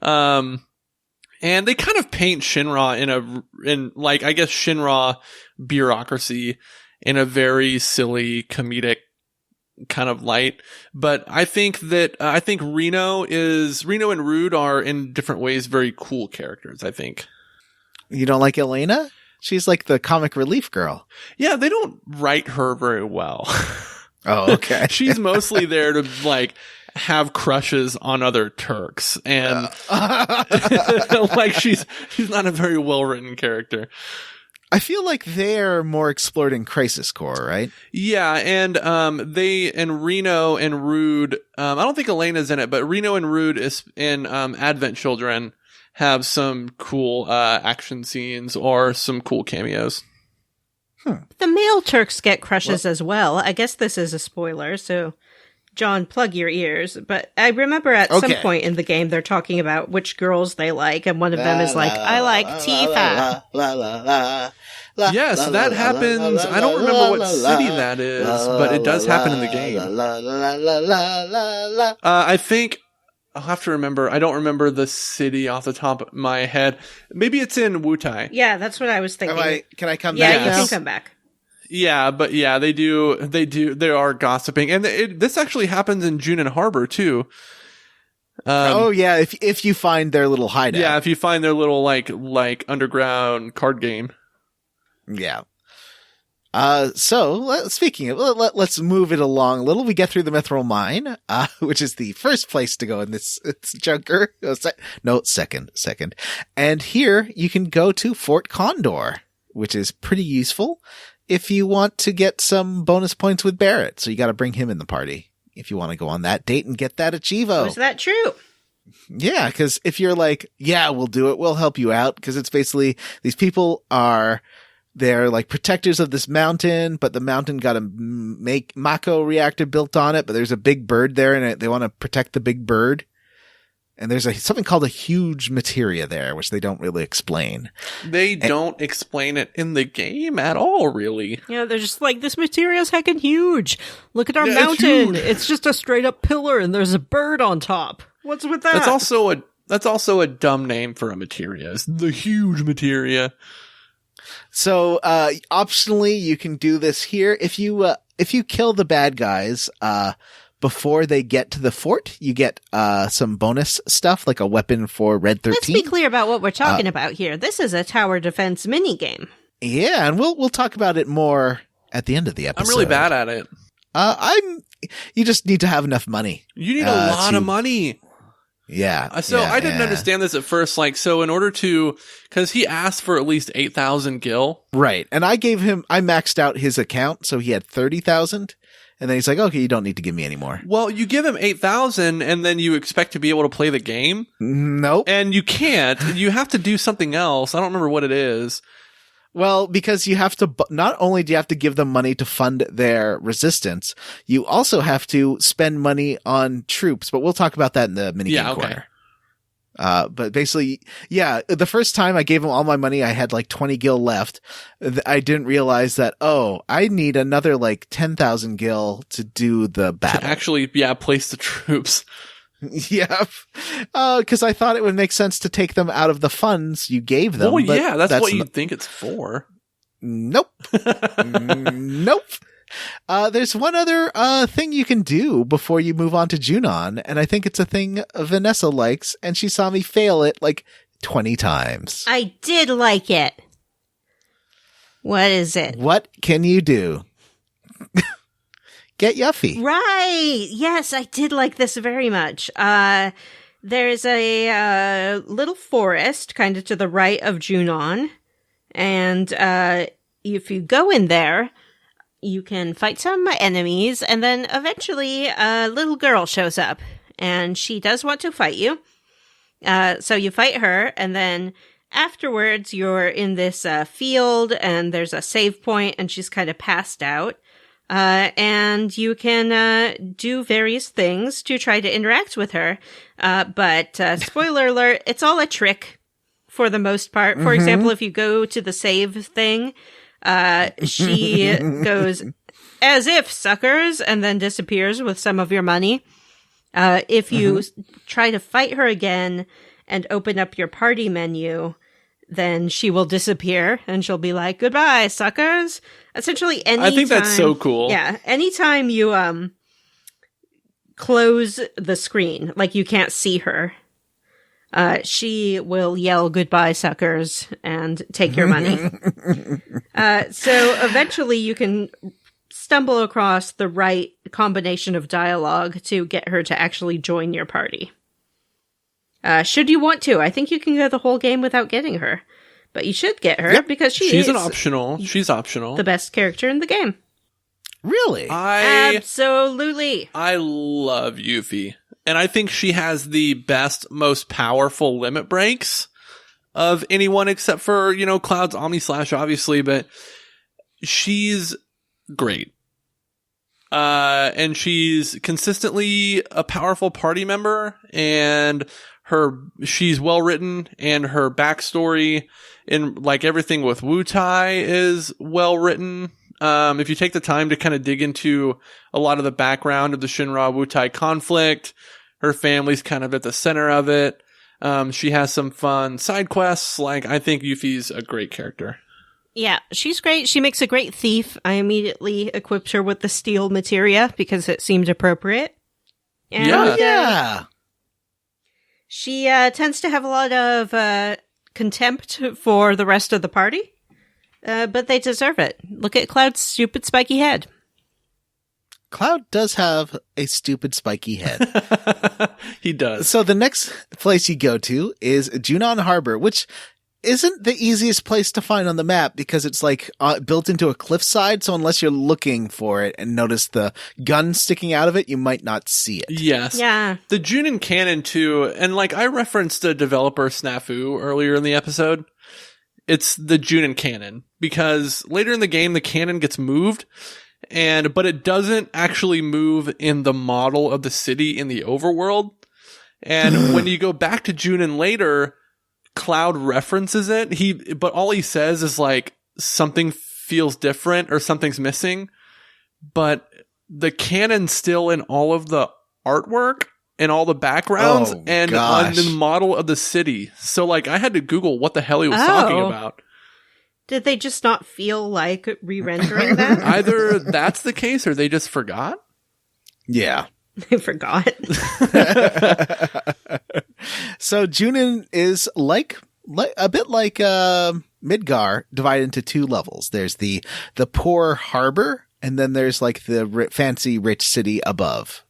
And they kind of paint Shinra in I guess Shinra bureaucracy in a very silly comedic kind of light. But I think that, Reno and Rude are in different ways very cool characters, I think. You don't like Elena? She's like the comic relief girl. Yeah, they don't write her very well. Oh, okay. She's mostly there to like have crushes on other Turks, and like she's not a very well written character. I feel like they're more explored in Crisis Core, right? Yeah, and Reno and Rude. I don't think Elena's in it, but Reno and Rude is in Advent Children. Have some cool action scenes or some cool cameos. The male Turks get crushes as well. I guess this is a spoiler, so John, plug your ears. But I remember at some point in the game they're talking about which girls they like, and one of them is like, I like Tifa. Yes, that happens. I don't remember what city that is, but it does happen in the game. I think I'll have to remember. I don't remember the city off the top of my head. Maybe it's in Wutai. Yeah, that's what I was thinking. Can I come back? back? Yeah, you can come back. Yeah, but yeah, they do. They are gossiping, and this actually happens in Junin Harbor too. Oh yeah, if you find their little hideout. Yeah, if you find their little like underground card game. Yeah. So speaking of, let's move it along a little. We get through the Mithril Mine, which is the first place to go in this junker. Second. And here you can go to Fort Condor, which is pretty useful if you want to get some bonus points with Barret. So you got to bring him in the party if you want to go on that date and get that Achievo. Was that true? Yeah, because if you're like, yeah, we'll do it, we'll help you out, because it's basically these people they're like protectors of this mountain, but the mountain got a Mako reactor built on it, but there's a big bird there, and they want to protect the big bird. And there's something called a huge materia there, which they don't really explain. They don't explain it in the game at all, really. Yeah, they're just like, this material's heckin' huge. Look at our mountain. It's just a straight up pillar, and there's a bird on top. What's with that? That's also a dumb name for a materia. It's the huge materia. So, optionally, you can do this here. If you kill the bad guys, before they get to the fort, you get some bonus stuff, like a weapon for Red 13. Let's be clear about what we're talking about here. This is a tower defense minigame. Yeah, and we'll talk about it more at the end of the episode. I'm really bad at it. You just need to have enough money. You need a lot of money. Yeah. I didn't understand this at first. Like, so in order to, cause he asked for at least 8,000 gil. Right. And I maxed out his account, so he had 30,000. And then he's like, okay, you don't need to give me any more. Well, you give him 8,000 and then you expect to be able to play the game? Nope. And you can't. You have to do something else. I don't remember what it is. Well, because you have to, not only do you have to give them money to fund their resistance, you also have to spend money on troops, but we'll talk about that in the minigame corner. But basically, yeah, the first time I gave him all my money, I had like 20 gil left. I didn't realize that, I need another like 10,000 gil to do the battle. To actually, place the troops. Yeah. Cause I thought it would make sense to take them out of the funds you gave them. Oh, yeah, that's what you think it's for. Nope. Nope. There's one other thing you can do before you move on to Junon, and I think it's a thing Vanessa likes, and she saw me fail it like 20 times. I did like it. What is it? What can you do? Get Yuffie. Right. Yes, I did like this very much. There's a little forest kind of to the right of Junon, and if you go in there, you can fight some enemies, and then eventually a little girl shows up, and she does want to fight you. So you fight her, and then afterwards you're in this field, and there's a save point, and she's kind of passed out. And you can do various things to try to interact with her. But spoiler alert, it's all a trick for the most part. For example, if you go to the save thing, she goes, as if, suckers, and then disappears with some of your money. If you try to fight her again and open up your party menu, then she will disappear and she'll be like, goodbye, suckers. Essentially, anytime. I think that's so cool. Yeah. Anytime you, close the screen, like you can't see her, she will yell, goodbye, suckers, and take your money. So eventually you can stumble across the right combination of dialogue to get her to actually join your party. Should you want to, I think you can go the whole game without getting her. But you should get her because she's an optional. She's optional. The best character in the game. Really? Absolutely. I love Yuffie. And I think she has the best, most powerful limit breaks of anyone except for, Cloud's Omni-Slash, obviously, but she's great. And she's consistently a powerful party member, and she's well written, and her backstory in like everything with Wutai is well written. If you take the time to kind of dig into a lot of the background of the Shinra Wutai conflict, her family's kind of at the center of it. She has some fun side quests. Like, I think Yuffie's a great character. Yeah, she's great. She makes a great thief. I immediately equipped her with the steel materia because it seemed appropriate. And, yeah. She tends to have a lot of contempt for the rest of the party, but they deserve it. Look at Cloud's stupid spiky head. Cloud does have a stupid spiky head. He does. So the next place you go to is Junon Harbor, which isn't the easiest place to find on the map because it's like built into a cliffside. So unless you're looking for it and notice the gun sticking out of it, you might not see it. Yes. Yeah. The Junin Cannon too, and like I referenced a developer snafu earlier in the episode. It's the Junin Cannon because later in the game the cannon gets moved, but it doesn't actually move in the model of the city in the overworld. And when you go back to Junin later, Cloud references it. But all he says is like something feels different or something's missing. But the cannon's still in all of the artwork and all the backgrounds and on the model of the city. So like I had to Google what the hell he was talking about. Did they just not feel like re-rendering that? Either that's the case or they just forgot. Yeah. I forgot. So Junin is like a bit like Midgar, divided into two levels. There's the poor harbor, and then there's like the fancy rich city above.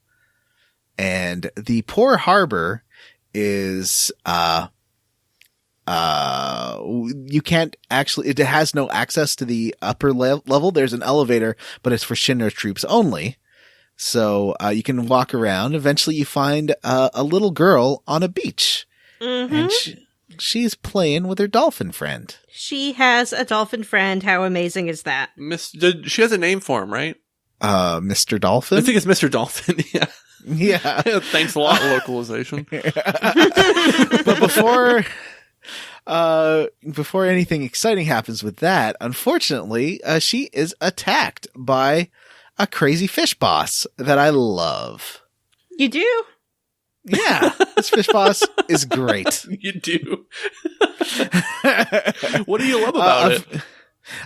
And the poor harbor is you can't actually, it has no access to the upper level. There's an elevator, but it's for Shinra troops only. So you can walk around. Eventually you find a little girl on a beach. Mm-hmm. And she's playing with her dolphin friend. She has a dolphin friend. How amazing is that? She has a name for him, right? Mr. Dolphin? I think it's Mr. Dolphin, yeah. Yeah. Thanks a lot, localization. But before anything exciting happens with that, unfortunately, she is attacked by a crazy fish boss that I love. You do? Yeah, this fish boss is great. You do. What do you love about it?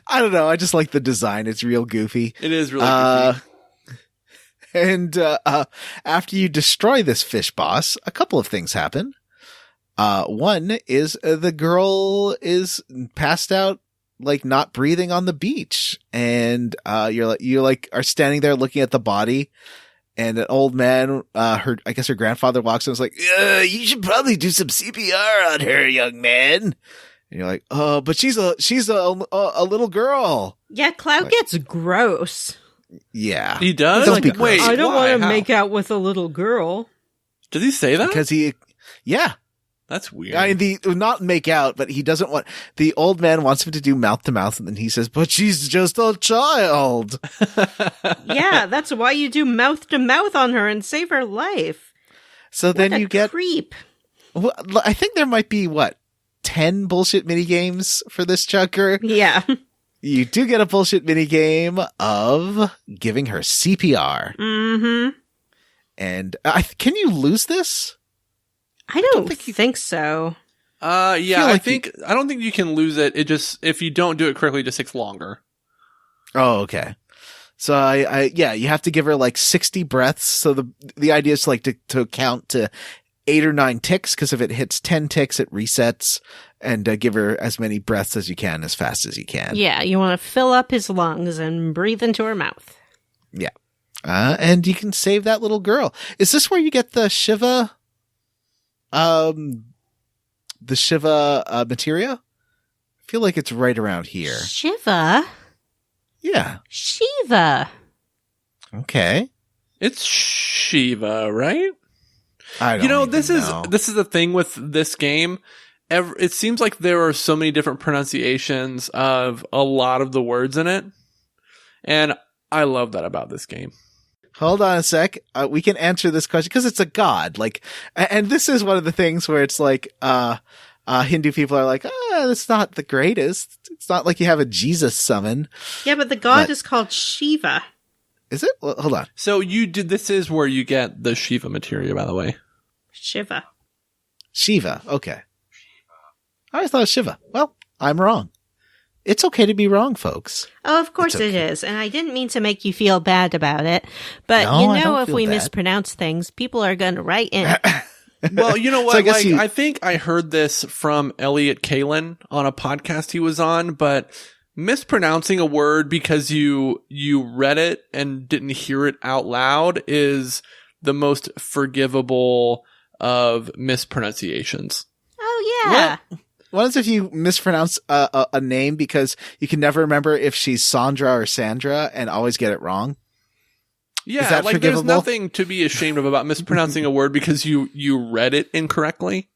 I don't know. I just like the design. It's real goofy. It is really goofy. And after you destroy this fish boss, a couple of things happen. One is the girl is passed out, like not breathing on the beach, and you are standing there looking at the body, and an old man, I guess her grandfather walks in and is like, you should probably do some CPR on her, young man. And you're like, oh, but she's a little girl. Yeah, Cloud gets gross. Yeah, he does. Don't be gross. Wait, I don't want to How? make out with a little girl. Does he say that? Because yeah. That's weird. I mean, not make out, but he doesn't want, the old man wants him to do mouth to mouth, and then he says, but she's just a child. Yeah, that's why you do mouth to mouth on her and save her life. So then you get, creep. Well, I think there might be 10 bullshit minigames for this chunker. Yeah. You do get a bullshit minigame of giving her CPR. Mm-hmm. And can you lose this? I don't think so. Yeah, I don't think you can lose it. It just, if you don't do it correctly, it just takes longer. Oh, okay. So yeah, you have to give her 60 breaths. So the idea is to count to 8 or 9 ticks, because if it hits 10 ticks, it resets, and give her as many breaths as you can, as fast as you can. Yeah, you want to fill up his lungs and breathe into her mouth. Yeah. And you can save that little girl. Is this where you get the Shiva? The Shiva materia? I feel like it's right around here. Shiva? Yeah. Shiva. Okay. It's Shiva, right? I don't this is the thing with this game. It seems like there are so many different pronunciations of a lot of the words in it, and I love that about this game. Hold on a sec. We can answer this question because it's a god. And this is one of the things where it's Hindu people are like, it's not the greatest. It's not like you have a Jesus summon. Yeah, but the god is called Shiva. Is it? Well, hold on. So this is where you get the Shiva materia, by the way. Shiva. Okay. I always thought it was Shiva. Well, I'm wrong. It's okay to be wrong, folks. Oh, of course it is. And I didn't mean to make you feel bad about it. But if we mispronounce things, people are going to write in. Well, you know what? So I think I heard this from Elliot Kalin on a podcast he was on, but mispronouncing a word because you read it and didn't hear it out loud is the most forgivable of mispronunciations. Oh, yeah. if you mispronounce a name because you can never remember if she's Sandra or Sandra and always get it wrong? Yeah, like there's nothing to be ashamed of about mispronouncing a word because you read it incorrectly.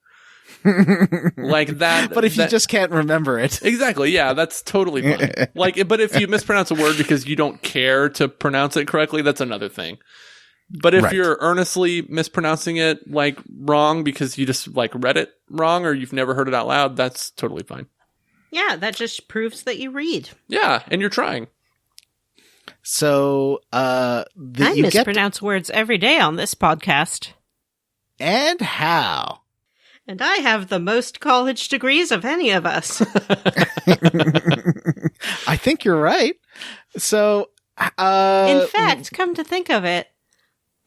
Like that. But if you just can't remember it. Exactly, yeah, that's totally fine. Like, but if you mispronounce a word because you don't care to pronounce it correctly, that's another thing. But if you're earnestly mispronouncing it like wrong because you just like read it wrong or you've never heard it out loud, that's totally fine. Yeah, that just proves that you read. Yeah, and you're trying. So, I mispronounce words every day on this podcast. And how? And I have the most college degrees of any of us. I think you're right. So, in fact, come to think of it,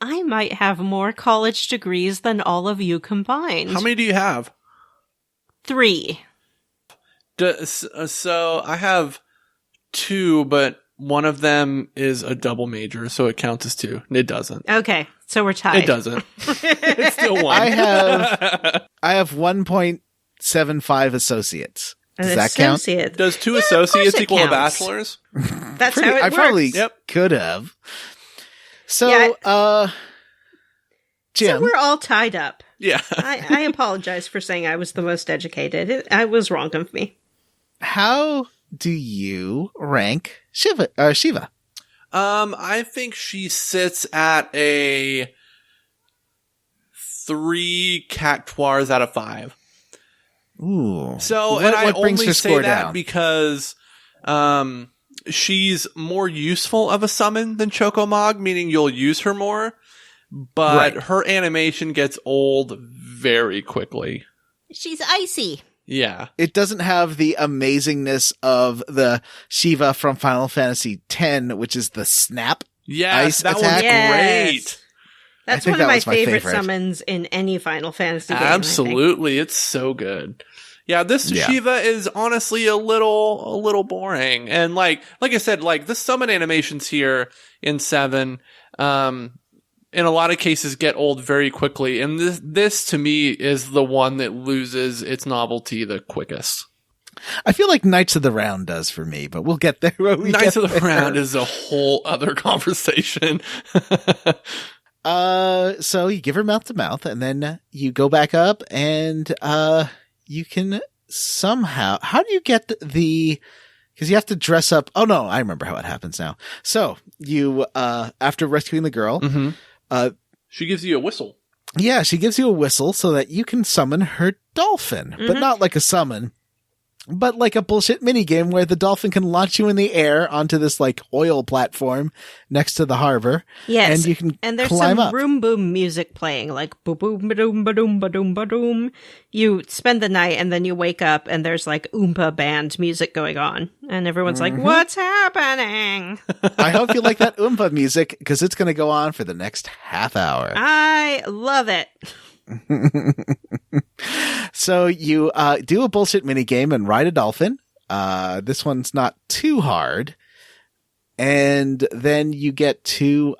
I might have more college degrees than all of you combined. How many do you have? 3. So I have 2, but one of them is a double major, so it counts as 2. It doesn't. Okay, so we're tied. It doesn't. It's still 1. I have 1.75 associates. Does that count? Does 2 associates equal a bachelor's? That's how it works. I probably could have. So, Jim. So we're all tied up. Yeah. I apologize for saying I was the most educated. I was wrong of me. How do you rank Shiva? I think she sits at a 3 cactuars out of 5. Ooh. So, what I brings only her say score that down? because she's more useful of a summon than Chocomog, meaning you'll use her more, but her animation gets old very quickly. She's icy. Yeah. It doesn't have the amazingness of the Shiva from Final Fantasy X, which is the snap ice that attack. One's great. That's one of my favorite summons in any Final Fantasy game. Absolutely. It's so good. Yeah, this Shiva is honestly a little boring. And like I said, like the summon animations here in 7, in a lot of cases get old very quickly. And this to me is the one that loses its novelty the quickest. I feel like Knights of the Round does for me, but we'll get there. Knights of the Round is a whole other conversation. So you give her mouth to mouth and then you go back up and, you can somehow, how do you get because you have to dress up. Oh no, I remember how it happens now. So you, after rescuing the girl, she gives you a whistle. Yeah, she gives you a whistle so that you can summon her dolphin, but not like a summon, but like a bullshit minigame where the dolphin can launch you in the air onto this like oil platform next to the harbor. Yes. And you can there's climb some up. room boom music playing, like boom boom ba-doom ba-doom ba-doom ba-doom. You spend the night and then you wake up and there's like Oompa band music going on. And everyone's like, what's happening? I hope you like that Oompa music because it's going to go on for the next half hour. I love it. So you do a bullshit minigame and ride a dolphin. This one's not too hard. And then you get to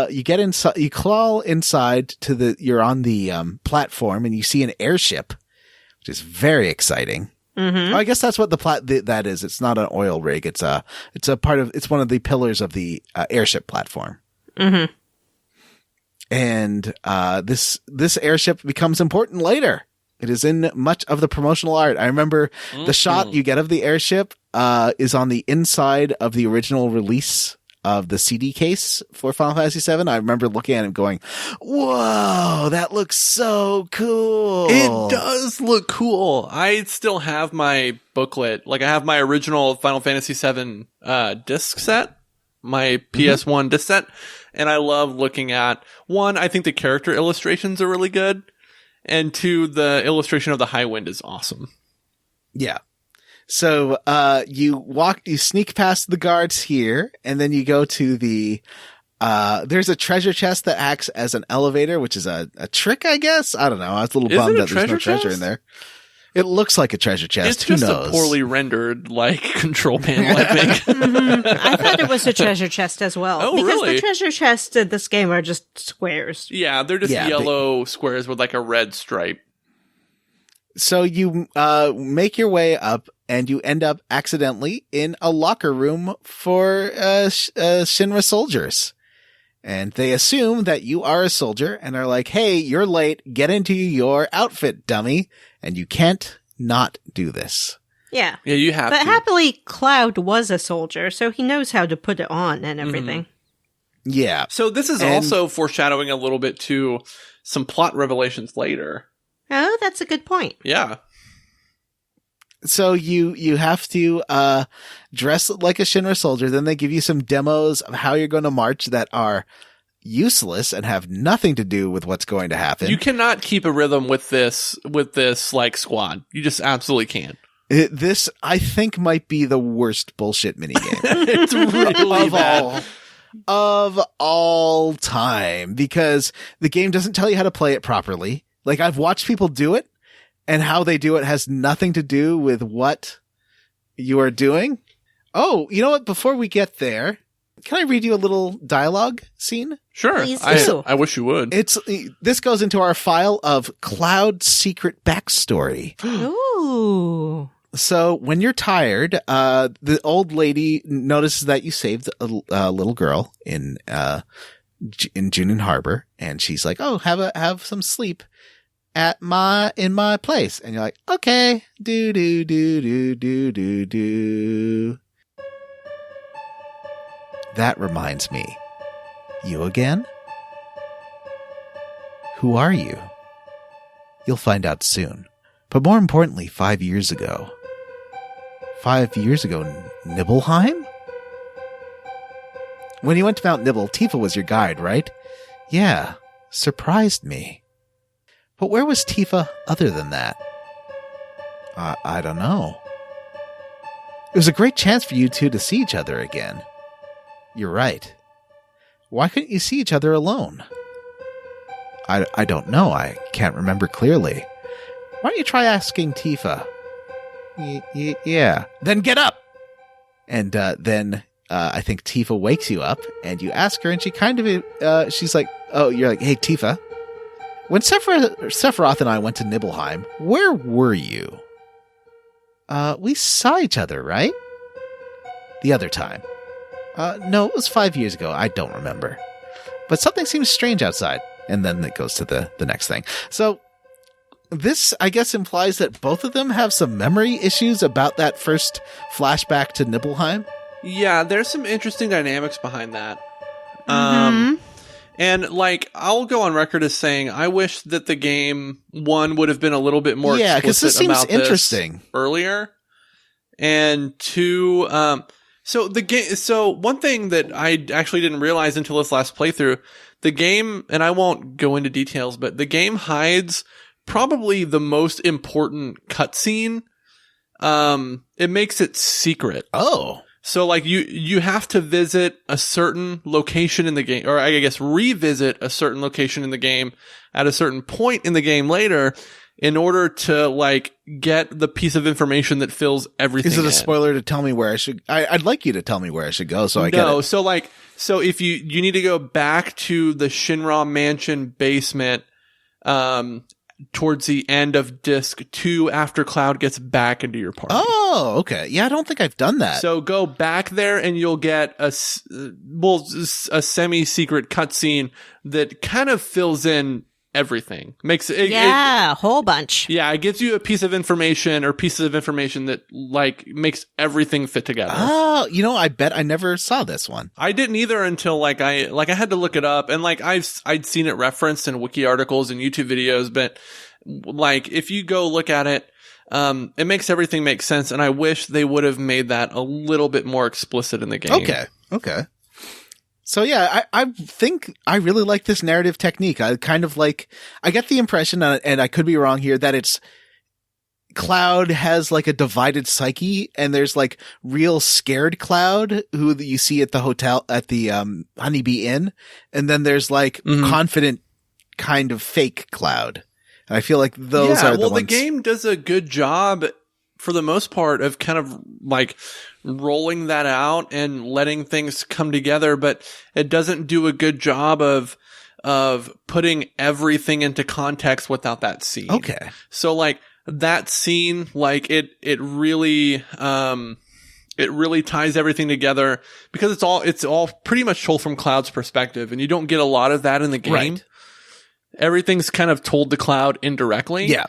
you get inside, you crawl inside to you're on the platform and you see an airship, which is very exciting. Mm-hmm. I guess that's what that is. It's not an oil rig. It's one of the pillars of the airship platform. Mm-hmm. And this airship becomes important later. It is in much of the promotional art. I remember the shot you get of the airship is on the inside of the original release of the CD case for Final Fantasy VII. I remember looking at it and going, whoa, that looks so cool. It does look cool. I still have my booklet. Like I have my original Final Fantasy VII disc set, my PS1 disc set. And I love looking at, 1, I think the character illustrations are really good. And 2, the illustration of the High Wind is awesome. Yeah. So, you sneak past the guards here, and then you go to there's a treasure chest that acts as an elevator, which is a trick, I guess? I don't know. I was a little bummed that there's no treasure in there. It looks like a treasure chest. It's just a poorly rendered, control panel, I think. I thought it was a treasure chest as well. Oh, because really? the treasure chests in this game are just squares. Yeah, they're just yellow squares with a red stripe. So you make your way up, and you end up accidentally in a locker room for Shinra soldiers. And they assume that you are a soldier and are like, hey, you're late. Get into your outfit, dummy. And you can't not do this. Yeah. Yeah, you have But to. happily, Cloud was a soldier, so he knows how to put it on and everything. Yeah. So this is also foreshadowing a little bit to some plot revelations later. Oh, that's a good point. Yeah. So you have to dress like a Shinra soldier. Then they give you some demos of how you're going to march that are useless and have nothing to do with what's going to happen. You cannot keep a rhythm with this like squad. You just absolutely can't. This, I think, might be the worst bullshit minigame It's really bad. of all time, because the game doesn't tell you how to play it properly. Like, I've watched people do it, and how they do it has nothing to do with what you are doing. Oh, you know what? Before we get there, can I read you a little dialogue scene? Sure. Please do. I wish you would. This goes into our file of Cloud secret backstory. Ooh. So when you're tired, the old lady notices that you saved a little girl in Junin Harbor, and she's like, "Oh, have some sleep in my place." And you're like, "Okay, do do do do do do do." That reminds me, you again? Who are you? You'll find out soon. But more importantly, 5 years ago. 5 years ago, Nibelheim? When you went to Mount Nibel, Tifa was your guide, right? Yeah, surprised me. But where was Tifa other than that? I don't know. It was a great chance for you two to see each other again. You're right. Why couldn't you see each other alone? I don't know. I can't remember clearly. Why don't you try asking Tifa? Yeah. Then get up! And then I think Tifa wakes you up, and you ask her, and she kind of, she's like, oh, you're like, hey, Tifa. When Sephiroth and I went to Nibelheim, where were you? We saw each other, right? The other time. No, it was 5 years ago. I don't remember. But something seems strange outside. And then it goes to the next thing. So this, I guess, implies that both of them have some memory issues about that first flashback to Nibelheim. Yeah, there's some interesting dynamics behind that. Mm-hmm. And, like, I'll go on record as saying I wish that the game, one, would have been a little bit more explicit about this interesting earlier. And two, so one thing that I actually didn't realize until this last playthrough, the game, and I won't go into details, but the game hides probably the most important cutscene. It makes it secret. Oh. So, like, you have to visit a certain location in the game, or I guess revisit a certain location in the game at a certain point in the game later in order to, like, get the piece of information that fills everything in. Is it a spoiler to tell me where I should... I'd like you to tell me where I should go so I get it. No, so if you need to go back to the Shinra Mansion basement, towards the end of disc 2 after Cloud gets back into your party. Oh, okay. Yeah, I don't think I've done that. So go back there and you'll get a semi-secret cutscene that kind of fills in everything. Makes it, a whole bunch. Yeah, it gives you a piece of information or pieces of information that, like, makes everything fit together. Oh, I bet I never saw this one. I didn't either until I had to look it up, and like I'd seen it referenced in wiki articles and YouTube videos, but like if you go look at it, it makes everything make sense, and I wish they would have made that a little bit more explicit in the game. Okay. So yeah, I think I really like this narrative technique. I kind of like, I get the impression, and I could be wrong here, that it's Cloud has like a divided psyche, and there's like real scared Cloud who you see at the hotel, at the Honeybee Inn. And then there's like confident kind of fake Cloud. And I feel like those are the ones. Well, the game does a good job for the most part of kind of like rolling that out and letting things come together, but it doesn't do a good job of putting everything into context without that scene. Okay. So like, that scene, like it really ties everything together because it's all pretty much told from Cloud's perspective, and you don't get a lot of that in the game. Right. Everything's kind of told to Cloud indirectly. Yeah.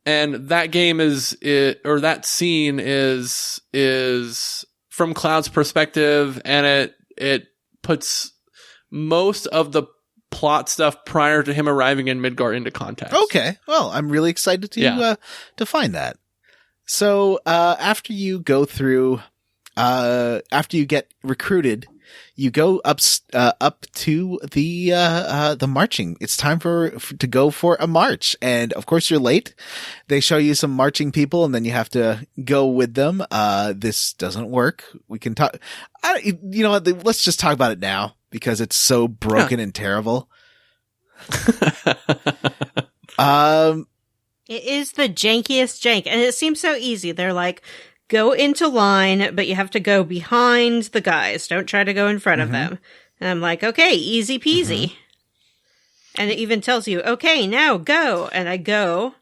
And that that scene is from Cloud's perspective, and it puts most of the plot stuff prior to him arriving in Midgar into context. Okay. Well, I'm really excited to find that. So, after you go through, after you get recruited, you go up to the marching. It's time to go for a march. And of course you're late. They show you some marching people and then you have to go with them. This doesn't work. We can talk, you know what? Let's just talk about it now because it's so broken and terrible. It is the jankiest jank, and it seems so easy. They're like, go into line, but you have to go behind the guys. Don't try to go in front of them. And I'm like, okay, easy peasy. And it even tells you, okay, now go. And I go.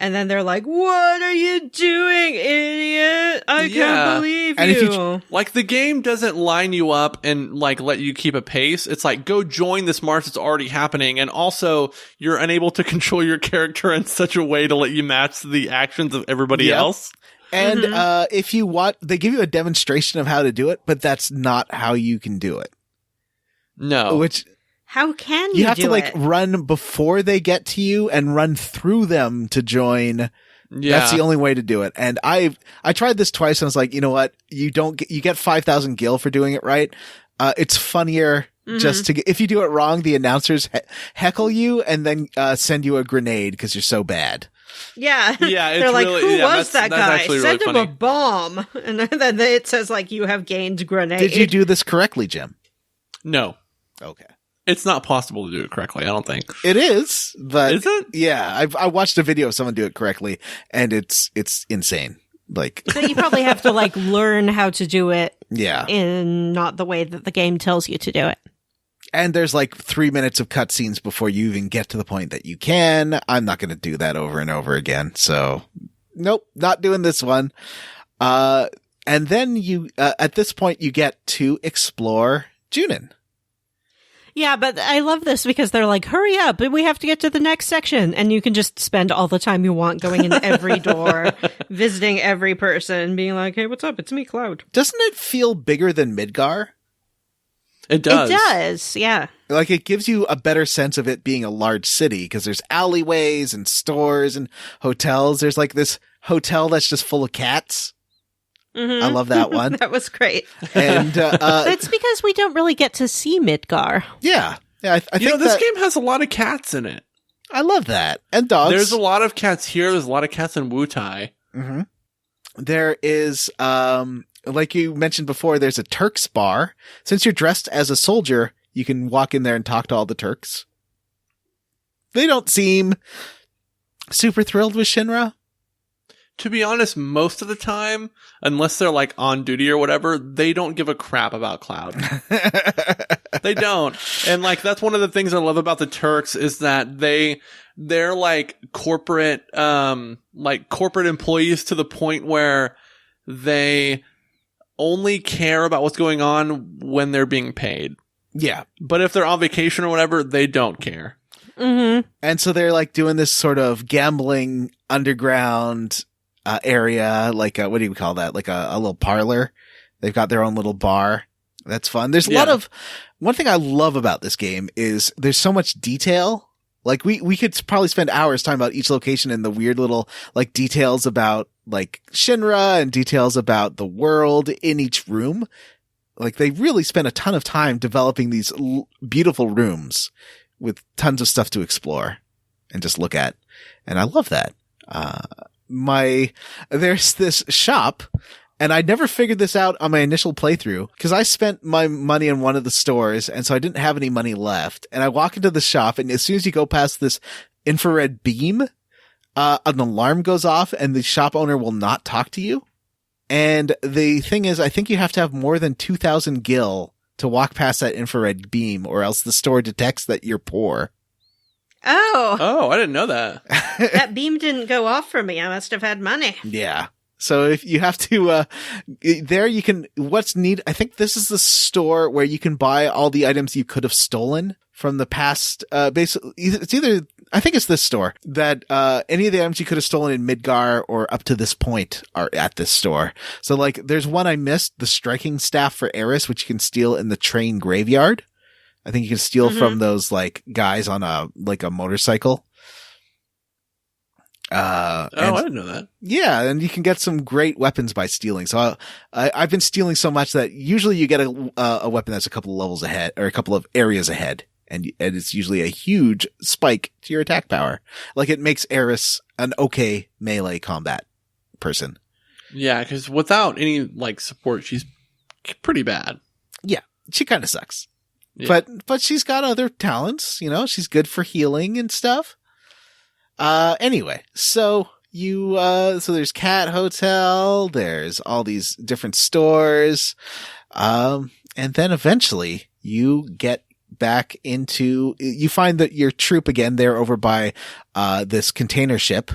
And then they're like, what are you doing, idiot? I can't believe and you. Like, the game doesn't line you up and, like, let you keep a pace. It's like, go join this march that's already happening. And also, you're unable to control your character in such a way to let you match the actions of everybody else. And if you want, they give you a demonstration of how to do it, but that's not how you can do it. No. Which... How can You have do to like it? run before they get to you and run through them to join. Yeah. That's the only way to do it. And I tried this twice and I was like, you know what? You get 5,000 gil for doing it right. It's funnier just to if you do it wrong, the announcers heckle you and then send you a grenade because you're so bad. Yeah. Yeah, it's They're like, really, who was that that's guy? actually Send really him funny. a bomb. And then it says, like, you have gained grenade. Did you do this correctly, Jim? No. Okay. It's not possible to do it correctly, I don't think. It is, but Is it? Yeah, I watched a video of someone do it correctly and it's insane. Like, So you probably have to, like, learn how to do it yeah. in not the way that the game tells you to do it. And there's like 3 minutes of cutscenes before you even get to the point that you can. I'm not going to do that over and over again. So nope, not doing this one. And then you, at this point you get to explore Junin. Yeah, but I love this because they're like, hurry up, we have to get to the next section. And you can just spend all the time you want going in every door, visiting every person, being like, hey, what's up? It's me, Cloud. Doesn't it feel bigger than Midgar? It does. It does, yeah. Like it gives you a better sense of it being a large city because there's alleyways and stores and hotels. There's like this hotel that's just full of cats. Mm-hmm. I love that one. That was great. And It's because we don't really get to see Midgar. yeah, I think You know, this game has a lot of cats in it. I love that. And dogs. There's a lot of cats here. There's a lot of cats in Wutai. Mm-hmm. There is, like you mentioned before, there's a Turks bar. Since you're dressed as a soldier, you can walk in there and talk to all the Turks. They don't seem super thrilled with Shinra. To be honest, most of the time, unless they're like on duty or whatever, they don't give a crap about Cloud. They don't. And like, that's one of the things I love about the Turks is that they're like corporate employees to the point where they only care about what's going on when they're being paid. Yeah. But if they're on vacation or whatever, they don't care. Mm-hmm. And so they're like doing this sort of gambling underground area, like what do you call that? Like a little parlor. They've got their own little bar. That's fun. There's a lot of, one thing I love about this game is there's so much detail. Like we could probably spend hours talking about each location and the weird little like details about like Shinra and details about the world in each room. Like they really spend a ton of time developing these beautiful rooms with tons of stuff to explore and just look at. And I love that. There's this shop, and I never figured this out on my initial playthrough because I spent my money in one of the stores, and so I didn't have any money left. And I walk into the shop, and as soon as you go past this infrared beam, an alarm goes off, and the shop owner will not talk to you. And the thing is, I think you have to have more than 2,000 gil to walk past that infrared beam, or else the store detects that you're poor. Oh, I didn't know that. That beam didn't go off for me. I must have had money. Yeah. So if you have to, there you can, what's neat, I think this is the store where you can buy all the items you could have stolen from the past, basically, it's either, I think it's this store that, any of the items you could have stolen in Midgar or up to this point are at this store. So like, there's one I missed, the striking staff for Eris, which you can steal in the train graveyard. I think you can steal from those like guys on a motorcycle. I didn't know that. Yeah, and you can get some great weapons by stealing. So I've been stealing so much that usually you get a weapon that's a couple of levels ahead or a couple of areas ahead, and it's usually a huge spike to your attack power. Like it makes Eris an okay melee combat person. Yeah, because without any like support, she's pretty bad. Yeah, she kind of sucks. Yeah. But she's got other talents. You know, she's good for healing and stuff. Anyway, so so there's Cat Hotel, there's all these different stores. And then eventually you get back into, you find that your troop again, they're over by, this container ship,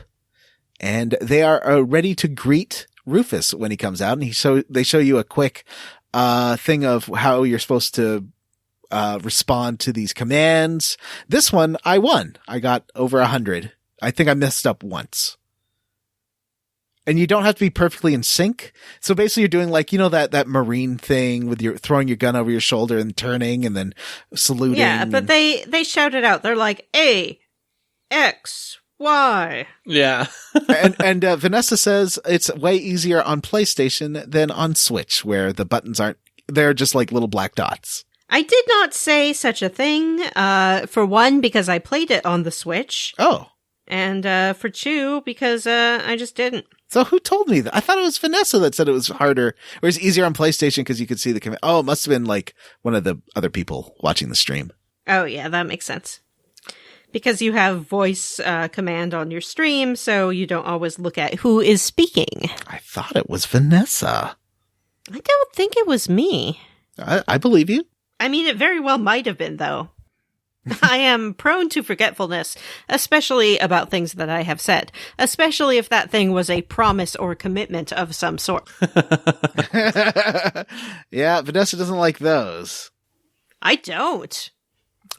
and they are ready to greet Rufus when he comes out. And they show you a quick, thing of how you're supposed to, respond to these commands. This one, I won. I got over 100. I think I messed up once. And you don't have to be perfectly in sync. So basically you're doing like, you know, that marine thing with your throwing your gun over your shoulder and turning and then saluting. Yeah, but they shout it out. They're like A, X, Y. Yeah. and Vanessa says it's way easier on PlayStation than on Switch, where the buttons they're just like little black dots. I did not say such a thing. For one, because I played it on the Switch. Oh. And for two, because I just didn't. So who told me that? I thought it was Vanessa that said it was harder, or it's easier on PlayStation because you could see the command. Oh, it must have been like one of the other people watching the stream. Oh, yeah, that makes sense. Because you have voice command on your stream, so you don't always look at who is speaking. I thought it was Vanessa. I don't think it was me. I believe you. I mean, it very well might have been, though. I am prone to forgetfulness, especially about things that I have said, especially if that thing was a promise or commitment of some sort. Yeah, Vanessa doesn't like those. I don't.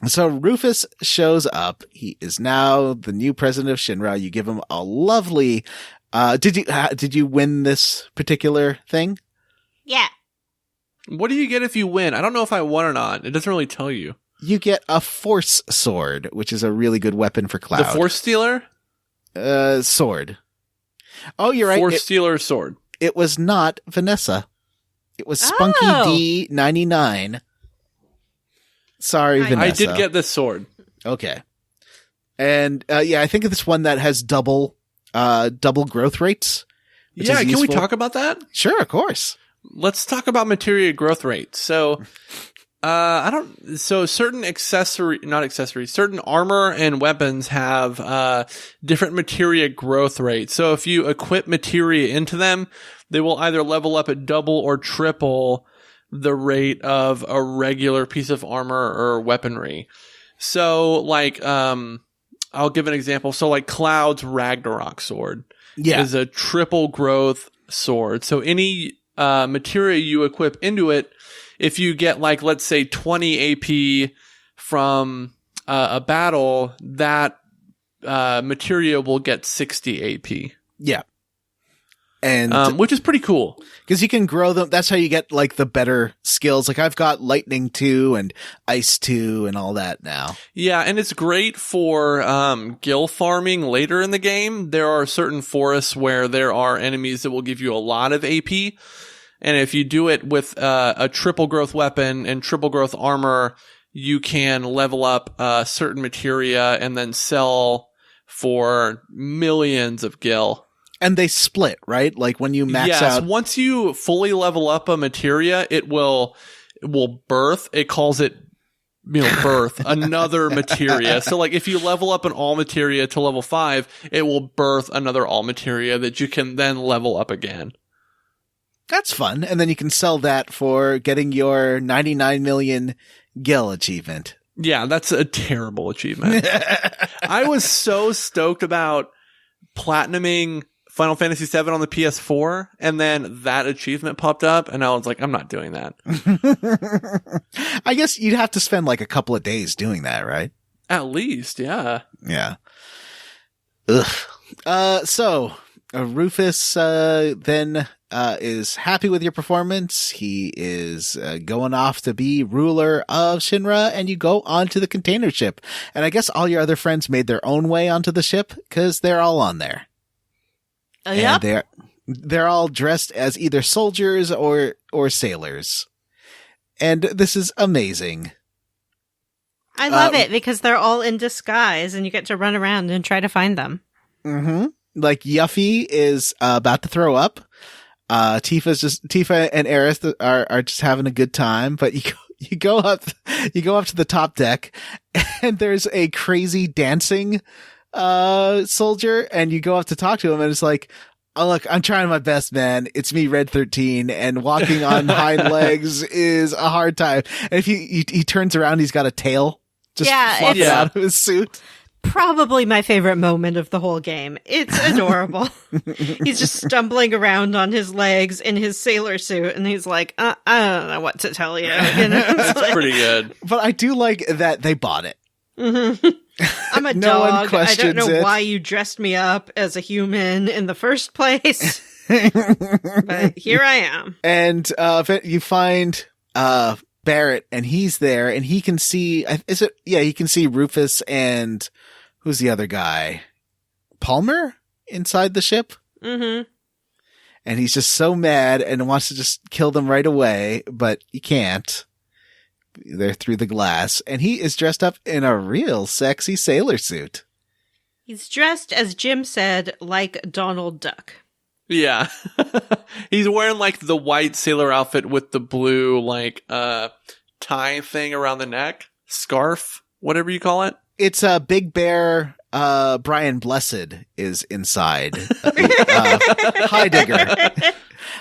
So Rufus shows up. He is now the new president of Shinra. You give him a lovely, did you win this particular thing? Yeah. What do you get if you win? I don't know if I won or not. It doesn't really tell you. You get a Force Sword, which is a really good weapon for Cloud. The Force Stealer? Sword. Oh, you're right. Force Stealer sword. It was not Vanessa. It was Spunky D99. Sorry, Vanessa. I did get this sword. Okay. And, yeah, I think it's one that has double growth rates. Yeah, can we talk about that? Sure, of course. Let's talk about materia growth rate. So, certain certain armor and weapons have, different materia growth rates. So if you equip materia into them, they will either level up at double or triple the rate of a regular piece of armor or weaponry. So like, I'll give an example. So like Cloud's Ragnarok sword is a triple growth sword. So any, materia you equip into it, if you get like, let's say 20 AP from a battle, that materia will get 60 AP. Yeah. And which is pretty cool. Because you can grow them. That's how you get like the better skills. Like I've got Lightning 2 and Ice 2 and all that now. Yeah, and it's great for gil farming later in the game. There are certain forests where there are enemies that will give you a lot of AP. And if you do it with a triple growth weapon and triple growth armor, you can level up certain materia and then sell for millions of gil. And they split, right? Like when you max out. Once you fully level up a materia, it will birth. It calls it, birth another materia. So like if you level up an all materia to level 5, it will birth another all materia that you can then level up again. That's fun. And then you can sell that for getting your 99 million gil achievement. Yeah, that's a terrible achievement. I was so stoked about platinuming Final Fantasy VII on the PS4, and then that achievement popped up, and I was like, I'm not doing that. I guess you'd have to spend like a couple of days doing that, right? At least, yeah. Yeah. Ugh. So Rufus then is happy with your performance. He is going off to be ruler of Shinra, and you go onto the container ship. And I guess all your other friends made their own way onto the ship because they're all on there. Yep. And they're all dressed as either soldiers or sailors. And this is amazing. I love it because they're all in disguise and you get to run around and try to find them. Mm-hmm. Like Yuffie is about to throw up. Tifa and Aerith are just having a good time, but you go up to the top deck and there's a crazy dancing soldier, and you go up to talk to him and it's like, oh, look, I'm trying my best, man. It's me, Red 13, and walking on hind legs is a hard time. And if he turns around, he's got a tail just flopping out of his suit. Probably my favorite moment of the whole game. It's adorable. He's just stumbling around on his legs in his sailor suit, and he's like, I don't know what to tell you. That's pretty good. But I do like that they bought it. Mm-hmm. I'm a No one dog. I questions don't know it. why you dressed me up as a human in the first place. But here I am. And you find Barret, and he's there, and he can see. He can see Rufus and who's the other guy? Palmer inside the ship. Mm-hmm. And he's just so mad and wants to just kill them right away, but he can't. They're through the glass, and he is dressed up in a real sexy sailor suit. He's dressed, as Jim said, like Donald Duck. Yeah. He's wearing like the white sailor outfit with the blue like tie thing around the neck, scarf, whatever you call it. It's a Big Bear. Brian Blessed is inside.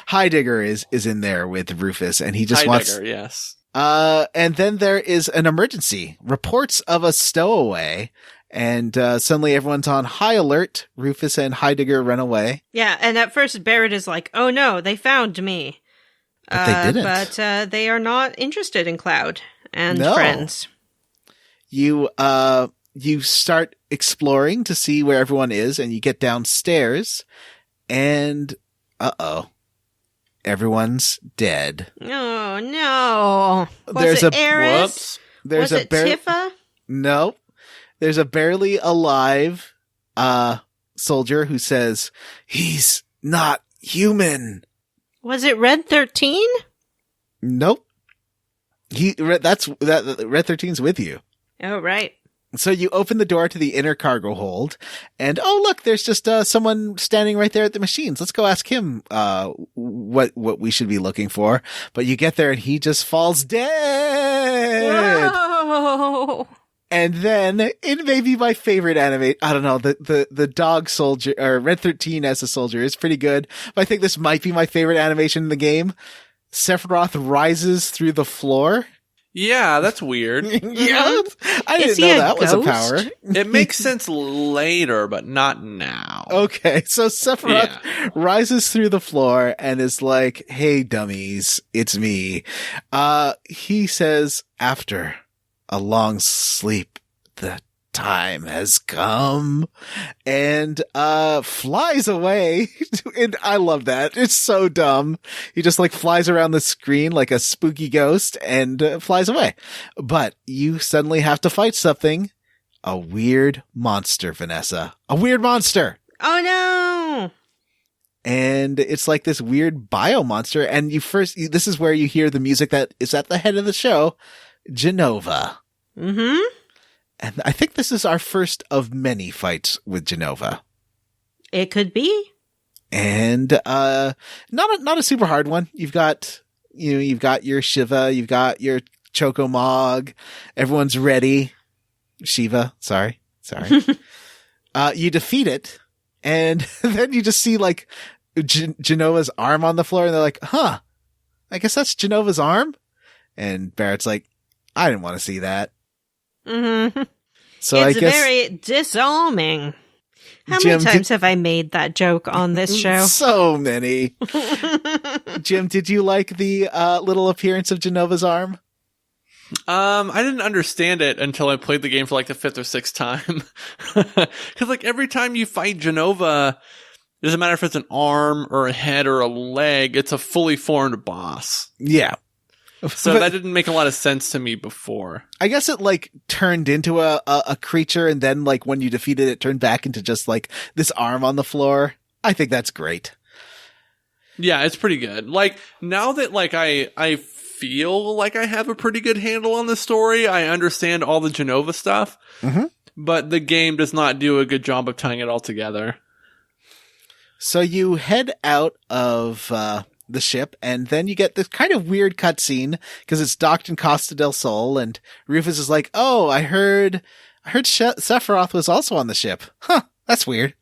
Heidegger is in there with Rufus, and he just wants. Yes. And then there is an emergency. Reports of a stowaway. And suddenly everyone's on high alert. Rufus and Heidegger run away. Yeah, and at first Barret is like, oh no, they found me. But they didn't. But they are not interested in Cloud and No. friends. You start exploring to see where everyone is, and you get downstairs, and everyone's dead. Oh no. There's it a- Aerith? Whoops. There's Was it Tifa? No. There's a barely alive soldier who says, "He's not human." Was it Red 13? Nope. Red 13's with you. Oh, right. So you open the door to the inner cargo hold, and oh look, there's just someone standing right there at the machines. Let's go ask him what we should be looking for. But you get there and he just falls dead. Whoa. And then it may be my favorite anime. I don't know, the dog soldier or Red 13 as a soldier is pretty good. But I think this might be my favorite animation in the game. Sephiroth rises through the floor. Yeah, that's weird. Yeah, I Is didn't he know a that was a ghost? power. It makes sense later, but not now. Okay, so Sephiroth rises through the floor and is like, "Hey, dummies, it's me." He says, "After a long sleep, the time has come," and flies away. And I love that. It's so dumb. He just like flies around the screen like a spooky ghost and flies away. But you suddenly have to fight something. A weird monster, Vanessa. A weird monster. Oh no. And it's like this weird bio monster. And this is where you hear the music that is at the head of the show, Genova. Mm-hmm. And I think this is our first of many fights with Genova. It could be. And not a super hard one. You've got your Shiva, you've got your Chocomog. Everyone's ready. Shiva, sorry. You defeat it, and then you just see like Genova's arm on the floor, and they're like, "Huh, I guess that's Genova's arm." And Barrett's like, "I didn't want to see that." Mm-hmm. So It's I guess very disarming. How Jim, many times have I made that joke on this show? so many. Jim, did you like the little appearance of Genova's arm? I didn't understand it until I played the game for like the 5th or 6th time. Because like every time you fight Genova, it doesn't matter if it's an arm or a head or a leg, it's a fully formed boss. Yeah. So But that didn't make a lot of sense to me before. I guess it like turned into a creature, and then like when you defeated it, turned back into just like this arm on the floor. I think that's great. Yeah, it's pretty good. Like now that like I feel like I have a pretty good handle on the story, I understand all the Genova stuff, but the game does not do a good job of tying it all together. So you head out of the ship, and then you get this kind of weird cutscene because it's docked in Costa del Sol, and Rufus is like, "Oh, I heard Sephiroth was also on the ship. Huh, that's weird."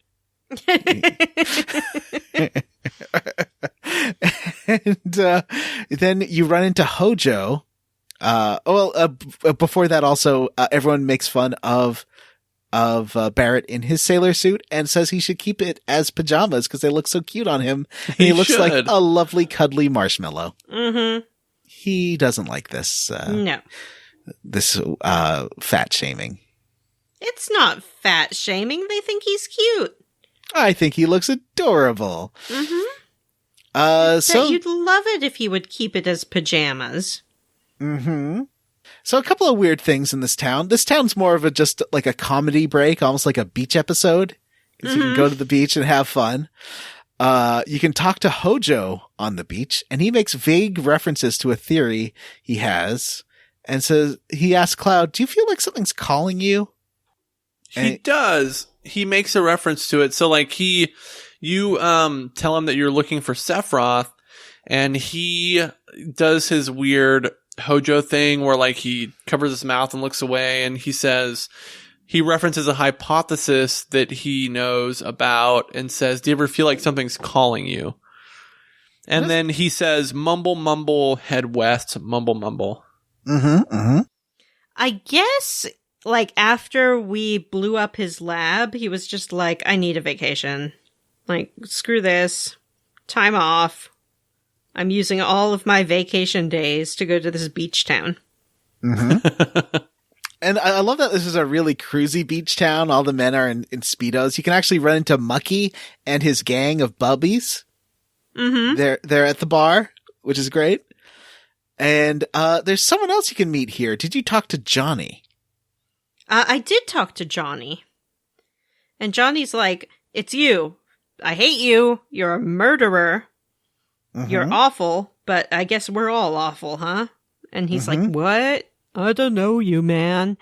And then you run into Hojo. Before that, also everyone makes fun of Barret in his sailor suit and says he should keep it as pajamas because they look so cute on him. And he looks like a lovely, cuddly marshmallow. Mm-hmm. He doesn't like this. No. This fat shaming. It's not fat shaming. They think he's cute. I think he looks adorable. Mm-hmm. So you'd love it if he would keep it as pajamas. Mm-hmm. So a couple of weird things in this town. This town's more of just like a comedy break, almost like a beach episode. Because you can go to the beach and have fun. You can talk to Hojo on the beach, and he makes vague references to a theory he has, and says he asks Cloud, "Do you feel like something's calling you?" He does. He makes a reference to it. So like you tell him that you're looking for Sephiroth, and he does his weird Hojo thing where like he covers his mouth and looks away, and he references a hypothesis that he knows about and says, "Do you ever feel like something's calling you?" And then he says, "Mumble, mumble, head west, mumble, mumble." I guess, like, after we blew up his lab, he was just like, I need a vacation. Like, screw this. Time off. I'm using all of my vacation days to go to this beach town. And I love that this is a really cruisy beach town. All the men are in Speedos. You can actually run into Mucky and his gang of bubbies. They're at the bar, which is great. And there's someone else you can meet here. Did you talk to Johnny? I did talk to Johnny. And Johnny's like, it's you. I hate you. You're a murderer. You're awful, but I guess we're all awful, huh? And he's like, what? I don't know you, man.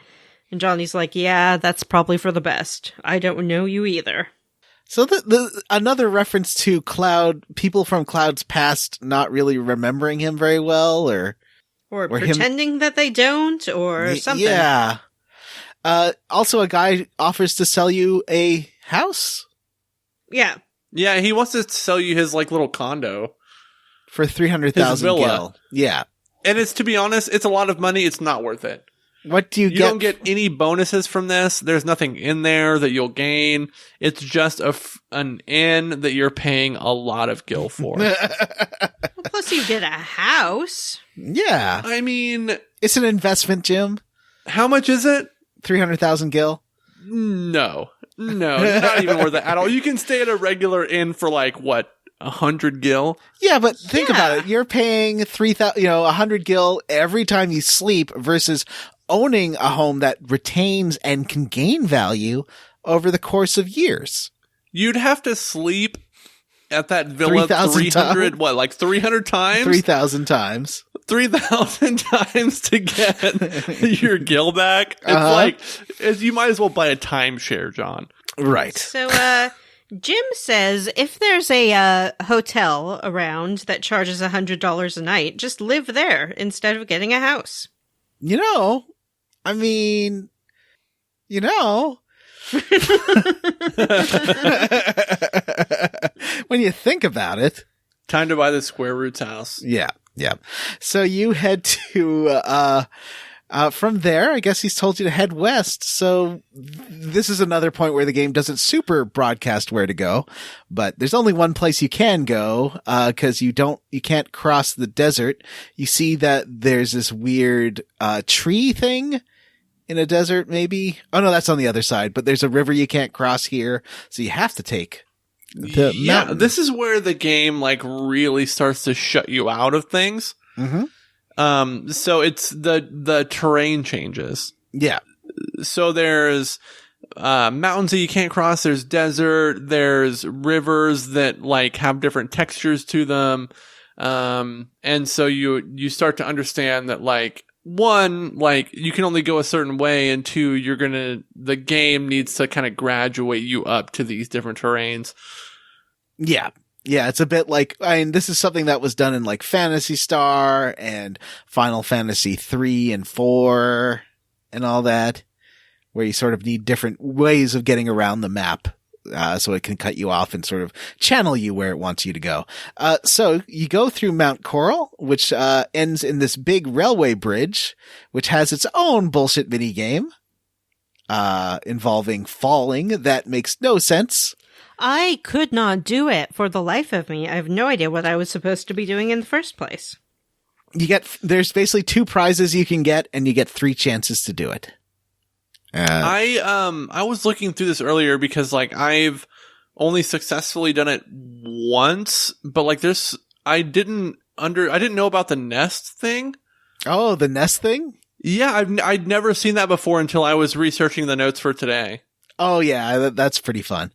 And Johnny's like, yeah, that's probably for the best. I don't know you either. So another reference to Cloud, people from Cloud's past not really remembering him very well, or pretending that they don't, or something. Yeah. Also, a guy offers to sell you a house. Yeah. Yeah, he wants to sell you his like little condo for 300,000 gil. Yeah. And it's, to be honest, it's a lot of money. It's not worth it. What do you get? You don't get any bonuses from this. There's nothing in there that you'll gain. It's just an inn that you're paying a lot of gil for. Plus you get a house. Yeah. I mean, it's an investment, Jim. How much is it? 300,000 gil. No, not even worth it at all. You can stay at a regular inn for like, what, 100 gil? Yeah, but think about it. You're paying 100 gil every time you sleep versus owning a home that retains and can gain value over the course of years. You'd have to sleep at that villa 300 times? 3,000 times. 3,000 times to get your gil back. It's you might as well buy a timeshare, John. Right. So, Jim says if there's a hotel around that charges $100 a night, just live there instead of getting a house. When you think about it. Time to buy the Square Roots house. Yeah. So you head to From there, I guess he's told you to head west. So this is another point where the game doesn't super broadcast where to go, but there's only one place you can go, cause you can't cross the desert. You see that there's this weird, tree thing in a desert, maybe. Oh no, that's on the other side, but there's a river you can't cross here. So you have to take the mountain. This is where the game like really starts to shut you out of things. Mm-hmm. So it's the terrain changes. Yeah. So there's mountains that you can't cross, there's desert, there's rivers that like have different textures to them. And so you start to understand that like one, like you can only go a certain way, and two, the game needs to kind of graduate you up to these different terrains. Yeah. Yeah, it's a bit like, this is something that was done in like Phantasy Star and Final Fantasy 3 and 4 and all that, where you sort of need different ways of getting around the map, so it can cut you off and sort of channel you where it wants you to go. So you go through Mount Coral, which, ends in this big railway bridge, which has its own bullshit minigame, involving falling. That makes no sense. I could not do it for the life of me. I have no idea what I was supposed to be doing in the first place. There's basically 2 prizes you can get, and you get 3 chances to do it. I was looking through this earlier because like I've only successfully done it once, but like I didn't know about the nest thing. Oh, the nest thing? Yeah, I'd never seen that before until I was researching the notes for today. Oh yeah, that's pretty fun.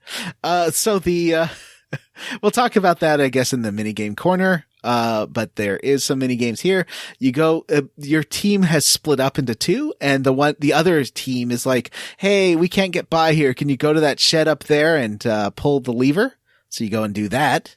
So we'll talk about that, I guess, in the minigame corner. But there is some minigames here. You go, your team has split up into 2, and the other team is like, hey, we can't get by here. Can you go to that shed up there and, pull the lever? So you go and do that.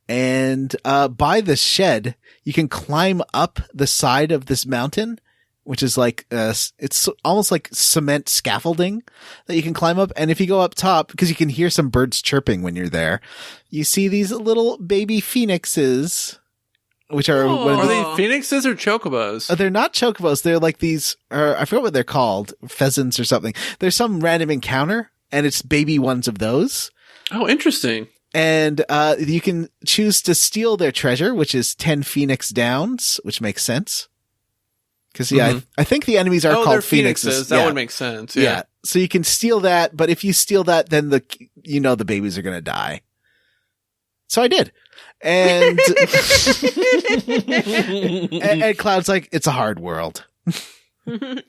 And, by the shed, you can climb up the side of this mountain, which is like, it's almost like cement scaffolding that you can climb up. And if you go up top, because you can hear some birds chirping when you're there, you see these little baby phoenixes, which are, are they phoenixes or chocobos? They're not chocobos. They're like these, I forget what they're called, pheasants or something. There's some random encounter, and it's baby ones of those. Oh, interesting. And, you can choose to steal their treasure, which is 10 phoenix downs, which makes sense. Cause I think the enemies are called phoenixes. That would make sense. Yeah. So you can steal that, but if you steal that, then the babies are going to die. So I did. And, and Cloud's like, it's a hard world. Yeah,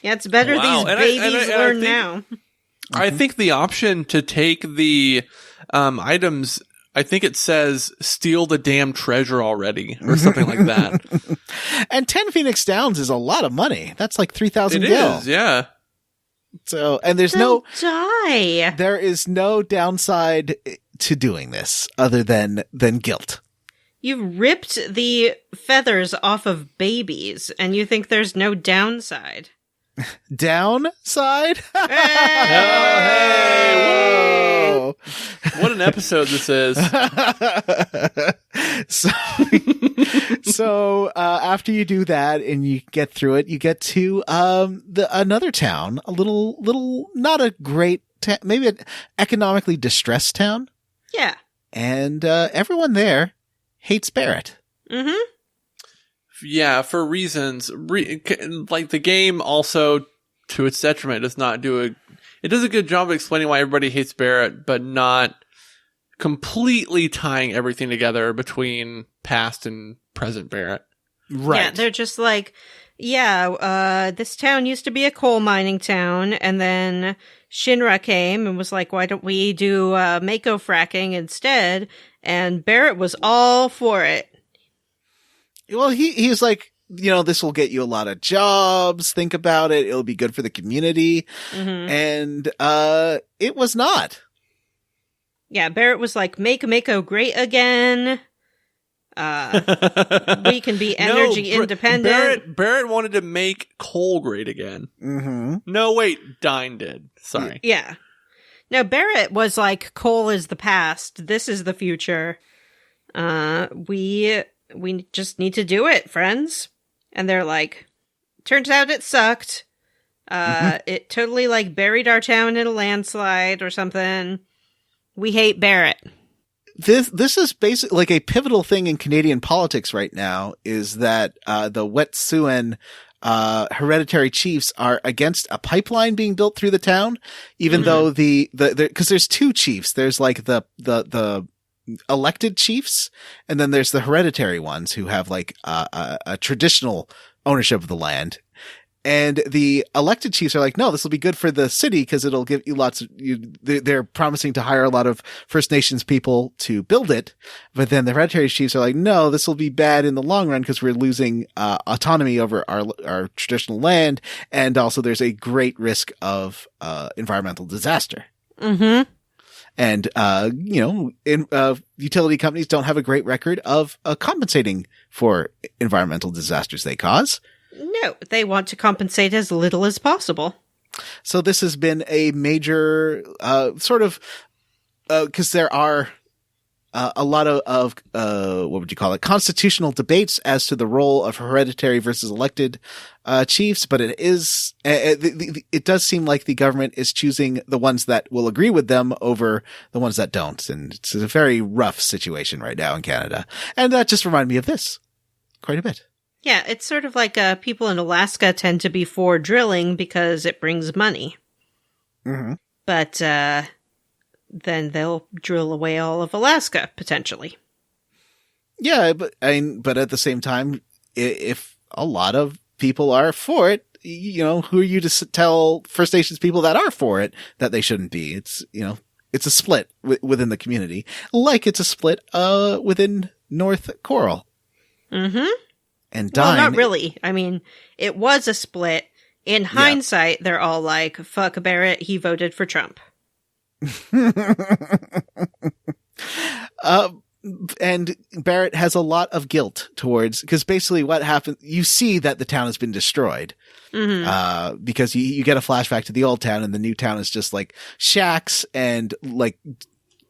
it's better these babies learn now. I think the option to take the, items, I think it says steal the damn treasure already or something like that. And 10 Phoenix Downs is a lot of money. That's like 3,000 gil. It is, yeah. So, and there is no downside to doing this other than guilt. You've ripped the feathers off of babies and you think there's no downside. Downside? Hey, whoa. What an episode this is. So after you do that and you get through it, you get to another town, a little not a great maybe an economically distressed town. Yeah. And everyone there hates Barret. Mm-hmm. Yeah, for reasons like the game also, to its detriment, does not do it does a good job of explaining why everybody hates Barret, but not completely tying everything together between past and present Barret. Right. Yeah, they're just like, this town used to be a coal mining town, and then Shinra came and was like, why don't we do Mako fracking instead? And Barret was all for it. Well, he was like, this will get you a lot of jobs. Think about it. It'll be good for the community. Mm-hmm. And, it was not. Yeah. Barret was like, make Mako great again. We can be energy independent. Barret wanted to make coal great again. Mm-hmm. No, wait, Dine did. Sorry. Yeah. No, Barret was like, coal is the past. This is the future. We just need to do it, friends. And they're like, Turns out it sucked. It totally, like, buried our town in a landslide or something. We hate Barret. This is basically like a pivotal thing in Canadian politics right now is that the Wet'suwet'en hereditary chiefs are against a pipeline being built through the town, even though because there's two chiefs. There's like the elected chiefs, and then there's the hereditary ones who have like a traditional ownership of the land. And the elected chiefs are like, no, this will be good for the city because it'll give you they're promising to hire a lot of First Nations people to build it. But then the hereditary chiefs are like, no, this will be bad in the long run because we're losing autonomy over our traditional land. And also there's a great risk of environmental disaster. Mm-hmm. And, utility companies don't have a great record of compensating for environmental disasters they cause. No, they want to compensate as little as possible. So this has been a major, because there are a lot of what would you call it, constitutional debates as to the role of hereditary versus elected chiefs, but it does seem like the government is choosing the ones that will agree with them over the ones that don't, and it's a very rough situation right now in Canada. And that just reminded me of this quite a bit. Yeah, it's sort of like people in Alaska tend to be for drilling because it brings money. Mm-hmm. But then they'll drill away all of Alaska, potentially. Yeah, but at the same time, if a lot of people are for it, who are you to tell First Nations people that are for it that they shouldn't be? It's, it's a split within the community, like it's a split within North Coral. Mm-hmm. And well, not really. I mean, it was a split. In hindsight, they're all like, fuck Barret, he voted for Trump. And Barret has a lot of guilt towards, because basically what happened, you see that the town has been destroyed. Mm-hmm. Because you get a flashback to the old town, and the new town is just like shacks, and like,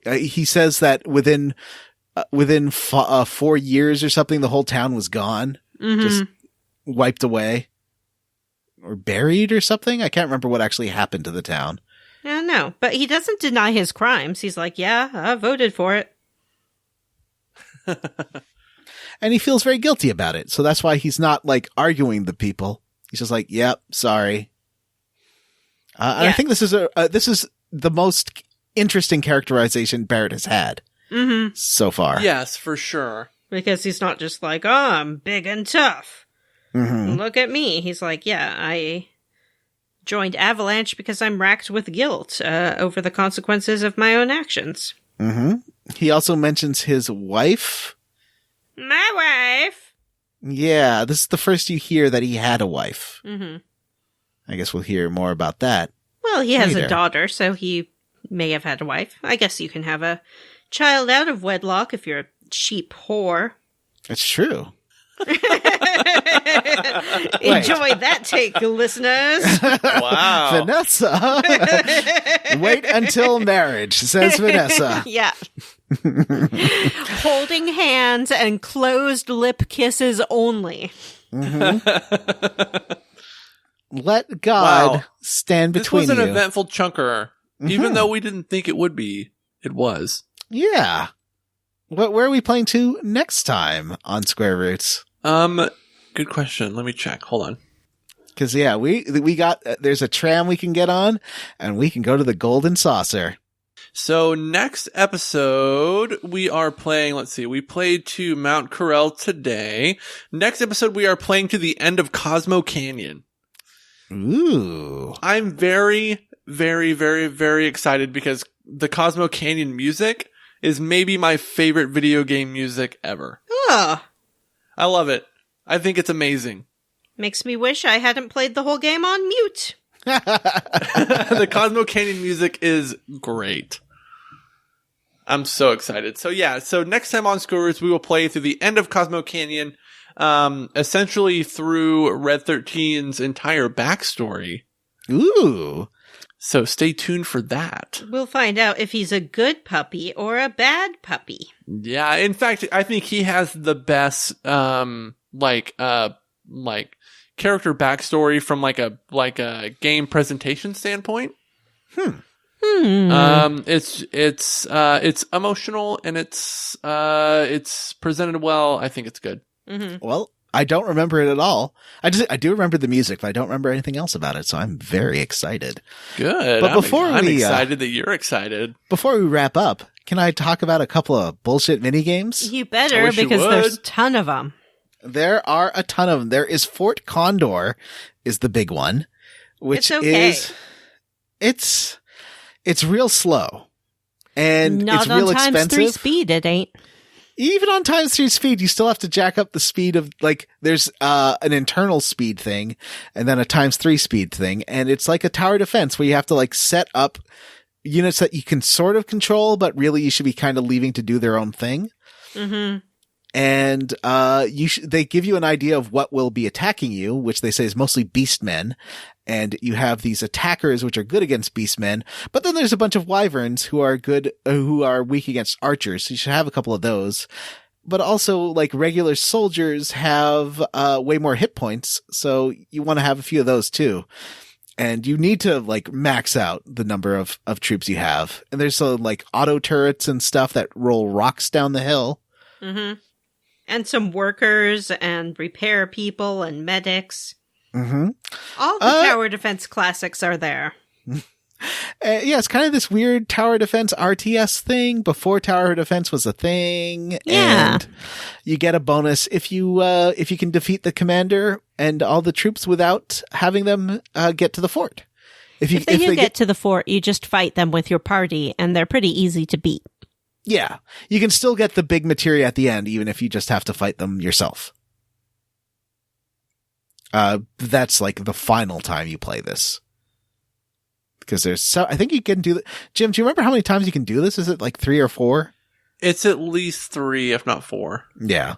he says that within 4 years or something, the whole town was gone. Mm-hmm. Just wiped away or buried or something. I can't remember what actually happened to the town. I don't know, but he doesn't deny his crimes. He's like, yeah, I voted for it. And he feels very guilty about it. So that's why he's not like arguing the people. He's just like, yep, sorry. And I think this is the most interesting characterization Barret has had so far. Yes, for sure. Because he's not just like, oh, I'm big and tough. Mm-hmm. Look at me. He's like, yeah, I joined Avalanche because I'm racked with guilt over the consequences of my own actions. Mm-hmm. He also mentions his wife. My wife! Yeah, this is the first you hear that he had a wife. Mm-hmm. I guess we'll hear more about that. Well, he has later. a daughter, so he may have had a wife. I guess you can have a child out of wedlock if you're a cheap whore. That's true. Enjoy that take, listeners. Wow. Vanessa. Wait until marriage, says Vanessa. Yeah. Holding hands and closed lip kisses only. Mm-hmm. Let God stand between you. This was an eventful chunker. Even though we didn't think it would be, it was. Yeah. Where are we playing to next time on Square Roots? Good question. Let me check. Hold on. Because, yeah, we got, there's a tram we can get on, and we can go to the Golden Saucer. So next episode, we are playing, let's see, we played to Mount Corel today. Next episode, we are playing to the end of Cosmo Canyon. Ooh. I'm very, very, very, very excited because the Cosmo Canyon music is maybe my favorite video game music ever. Oh. I love it. I think it's amazing. Makes me wish I hadn't played the whole game on mute. The Cosmo Canyon music is great. I'm so excited. So yeah, so next time on Square Roots, we will play through the end of Cosmo Canyon, essentially through Red 13's entire backstory. Ooh. So stay tuned for that. We'll find out if he's a good puppy or a bad puppy. Yeah, in fact, I think he has the best, character backstory from like a game presentation standpoint. It's emotional and it's presented well. I think it's good. Mm-hmm. Well, I don't remember it at all. I do remember the music, but I don't remember anything else about it. So I'm very excited. Good. But I'm excited that you're excited. Before we wrap up, can I talk about a couple of bullshit mini games? You better, because there's a ton of them. There are a ton of them. There is Fort Condor is the big one, which it's okay. It's real slow and not it's real on times expensive. 3 speed, it ain't. Even on times 3 speed, you still have to jack up the speed of, like, there's an internal speed thing and then a times 3 speed thing. And it's like a tower defense where you have to like set up units that you can sort of control, but really you should be kind of leaving to do their own thing. Mm-hmm. And they give you an idea of what will be attacking you, which they say is mostly beastmen. And you have these attackers, which are good against beastmen. But then there's a bunch of wyverns who are weak against archers. So you should have a couple of those. But also, like, regular soldiers have way more hit points. So you want to have a few of those too. And you need to, like, max out the number of troops you have. And there's like auto turrets and stuff that roll rocks down the hill. Mm-hmm. And some workers and repair people and medics. Mm-hmm. All the tower defense classics are there. Yeah, it's kind of this weird tower defense RTS thing before tower defense was a thing. Yeah. And you get a bonus if you can defeat the commander and all the troops without having them get to the fort. If they get to the fort, you just fight them with your party, and they're pretty easy to beat. Yeah, you can still get the big materia at the end, even if you just have to fight them yourself. That's like the final time you play this. Because I think you can do that. Jim, do you remember how many times you can do this? Is it like 3 or 4? It's at least 3, if not 4. Yeah.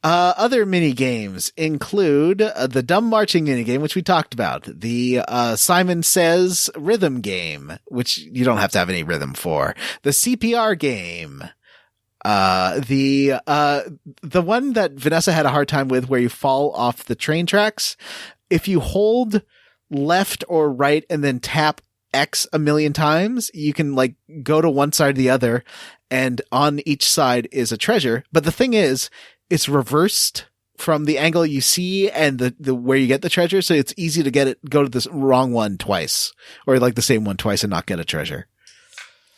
Other mini games include the dumb marching mini game, which we talked about. The Simon Says rhythm game, which you don't have to have any rhythm for. The CPR game. The one that Vanessa had a hard time with, where you fall off the train tracks. If you hold left or right and then tap X a million times, you can like go to one side or the other, and on each side is a treasure. But the thing is, it's reversed from the angle you see and the where you get the treasure, so it's easy to go to this wrong one twice, or like the same one twice and not get a treasure.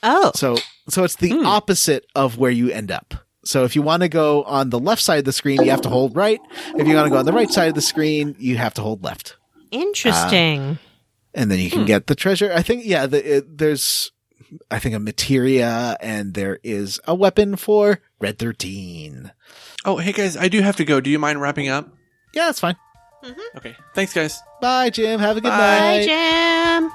Oh. So it's the opposite of where you end up. So if you want to go on the left side of the screen, you have to hold right. If you want to go on the right side of the screen, you have to hold left. Interesting. And then you can get the treasure. I think, yeah, there's, I think, a materia, and there is a weapon for Red 13. Oh, hey guys, I do have to go. Do you mind wrapping up? Yeah, that's fine. Mm-hmm. Okay. Thanks, guys. Bye, Jim. Have a good Bye, night. Jim.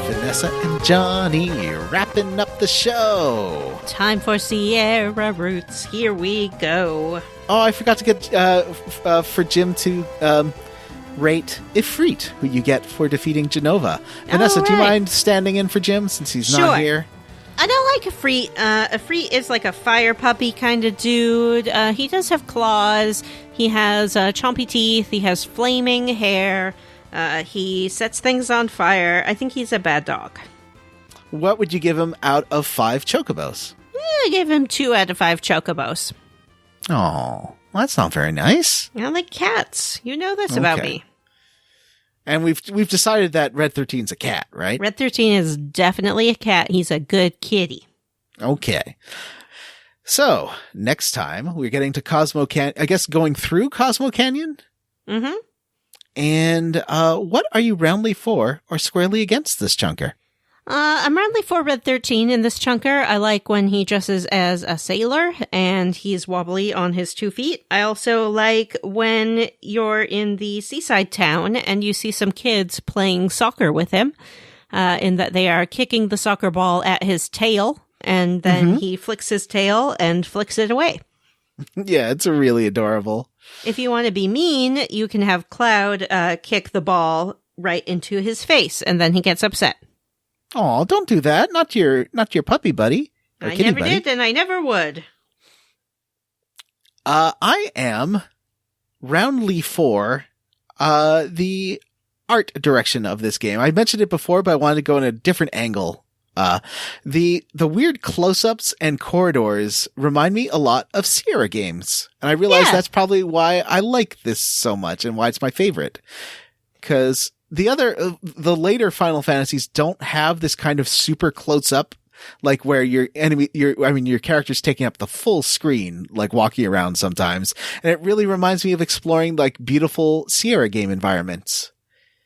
Vanessa and Johnny wrapping up the show. Time for Sierra Roots. Here we go. Oh, I forgot to get for Jim to rate Ifrit, who you get for defeating Genova. Vanessa, do you mind standing in for Jim since he's not here? I don't like Ifrit. Ifrit is like a fire puppy kind of dude. He does have claws. He has chompy teeth. He has flaming hair. He sets things on fire. I think he's a bad dog. What would you give him out of 5 chocobos? I give him 2 out of 5 chocobos. Oh, well, that's not very nice. I like cats. You know this about me. And we've decided that Red 13's a cat, right? Red 13 is definitely a cat. He's a good kitty. Okay. So, next time, we're getting to Cosmo Canyon. I guess going through Cosmo Canyon? Mm-hmm. And what are you roundly for or squarely against this chunker? I'm roundly for Red 13 in this chunker. I like when he dresses as a sailor and he's wobbly on his 2 feet. I also like when you're in the seaside town and you see some kids playing soccer with him. in that they are kicking the soccer ball at his tail, and then he flicks his tail and flicks it away. Yeah, it's really adorable. If you want to be mean, you can have Cloud kick the ball right into his face, and then he gets upset. Oh, don't do that. Not your puppy buddy. Or I kitty never buddy. did, and I never would. I am roundly for the art direction of this game. I mentioned it before, but I wanted to go in a different angle. The weird close-ups and corridors remind me a lot of Sierra games. And I realize that's probably why I like this so much and why it's my favorite. Because the later Final Fantasies don't have this kind of super close-up, like where your character's taking up the full screen, like walking around sometimes. And it really reminds me of exploring like beautiful Sierra game environments.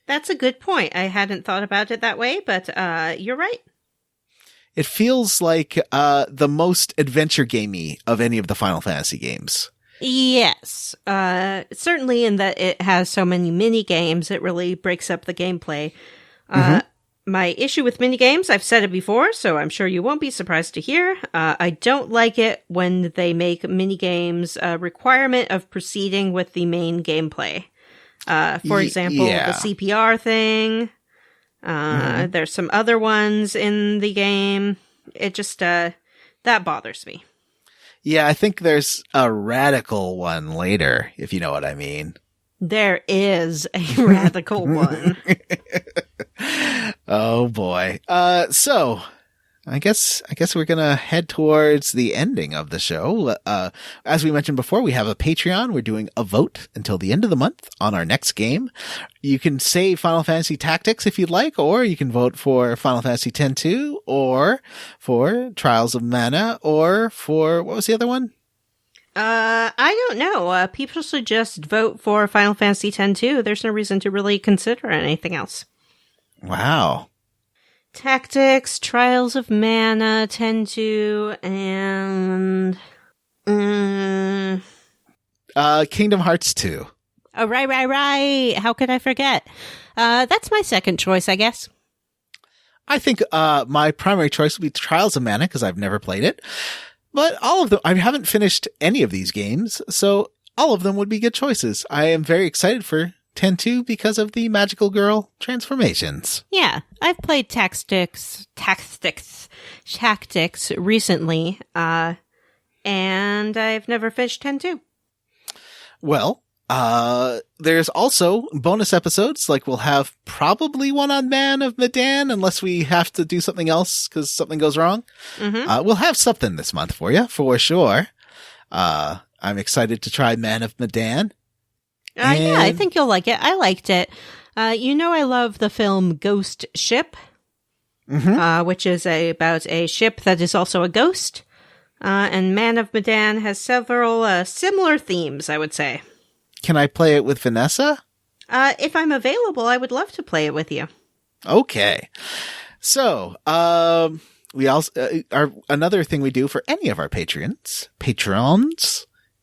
That's a good point. I hadn't thought about it that way, but you're right. It feels like the most adventure gamey of any of the Final Fantasy games. Yes. Certainly in that it has so many mini games, it really breaks up the gameplay. My issue with minigames, I've said it before, so I'm sure you won't be surprised to hear. I don't like it when they make minigames a requirement of proceeding with the main gameplay. For example, the CPR thing. There's some other ones in the game. It just, that bothers me. Yeah, I think there's a radical one later, if you know what I mean. There is a radical one. Oh boy. So I guess we're gonna head towards the ending of the show. As we mentioned before, we have a Patreon. We're doing a vote until the end of the month on our next game. You can say Final Fantasy Tactics if you'd like, or you can vote for Final Fantasy X-2, or for Trials of Mana, or for, what was the other one? I don't know. People should just vote for Final Fantasy X-2. There's no reason to really consider anything else. Wow. Tactics, Trials of Mana, X-2, and Kingdom Hearts 2. Oh, right. How could I forget? That's my second choice, I guess. I think my primary choice would be Trials of Mana, because I've never played it. But all of them, I haven't finished any of these games, so all of them would be good choices. I am very excited for X-2 because of the magical girl transformations. Yeah, I've played Tactics recently, and I've never finished X-2. Well, there's also bonus episodes, like we'll have probably one on Man of Medan, unless we have to do something else because something goes wrong. We'll have something this month for you, for sure. I'm excited to try Man of Medan. Yeah, I think you'll like it. I liked it. I love the film Ghost Ship, which is about a ship that is also a ghost. And Man of Medan has several similar themes, I would say. Can I play it with Vanessa? If I'm available, I would love to play it with you. Okay. So, we also, another thing we do for any of our patrons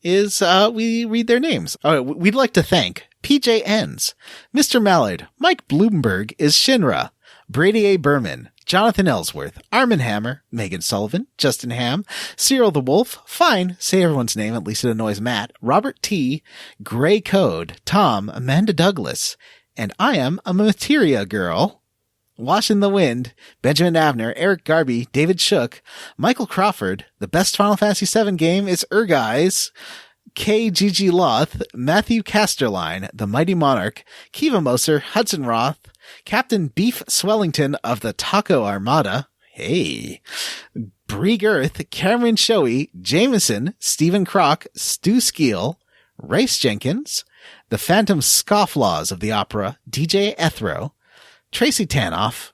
is, we read their names. We'd like to thank PJ Enns, Mr. Mallard, Mike Bloomberg is Shinra, Brady A. Berman, Jonathan Ellsworth, Armin Hammer, Megan Sullivan, Justin Ham, Cyril the Wolf, fine, say everyone's name, at least it annoys Matt, Robert T., Gray Code, Tom, Amanda Douglas, and I am a Materia Girl, Wash in the Wind, Benjamin Avner, Eric Garby, David Shook, Michael Crawford, the best Final Fantasy VII game is Guys, KGG Loth, Matthew Casterline, The Mighty Monarch, Kiva Moser, Hudson Roth, Captain Beef Swellington of the Taco Armada, hey, Bree Girth, Cameron Shoei, Jameson, Stephen Kroc, Stu Skeel, Race Jenkins, The Phantom Scofflaws of the Opera, DJ Ethro, Tracy Tanoff,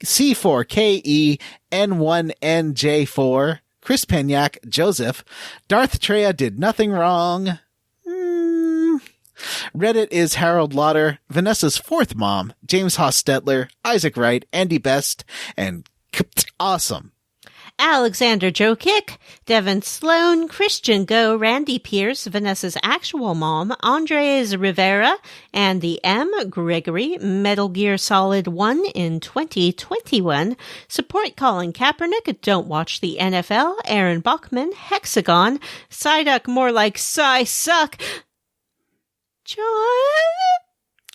C4KEN1NJ4, Chris Penyak, Joseph, Darth Treya did nothing wrong. Reddit is Harold Lauder, Vanessa's fourth mom, James Hostetler, Isaac Wright, Andy Best, and Awesome. Alexander Joe Kick, Devin Sloan, Christian Go, Randy Pierce, Vanessa's actual mom, Andres Rivera, Andy M, Gregory, Metal Gear Solid 1 in 2021, Support Colin Kaepernick, Don't Watch the NFL, Aaron Bachman, Hexagon, Psyduck More Like Psy Suck, John?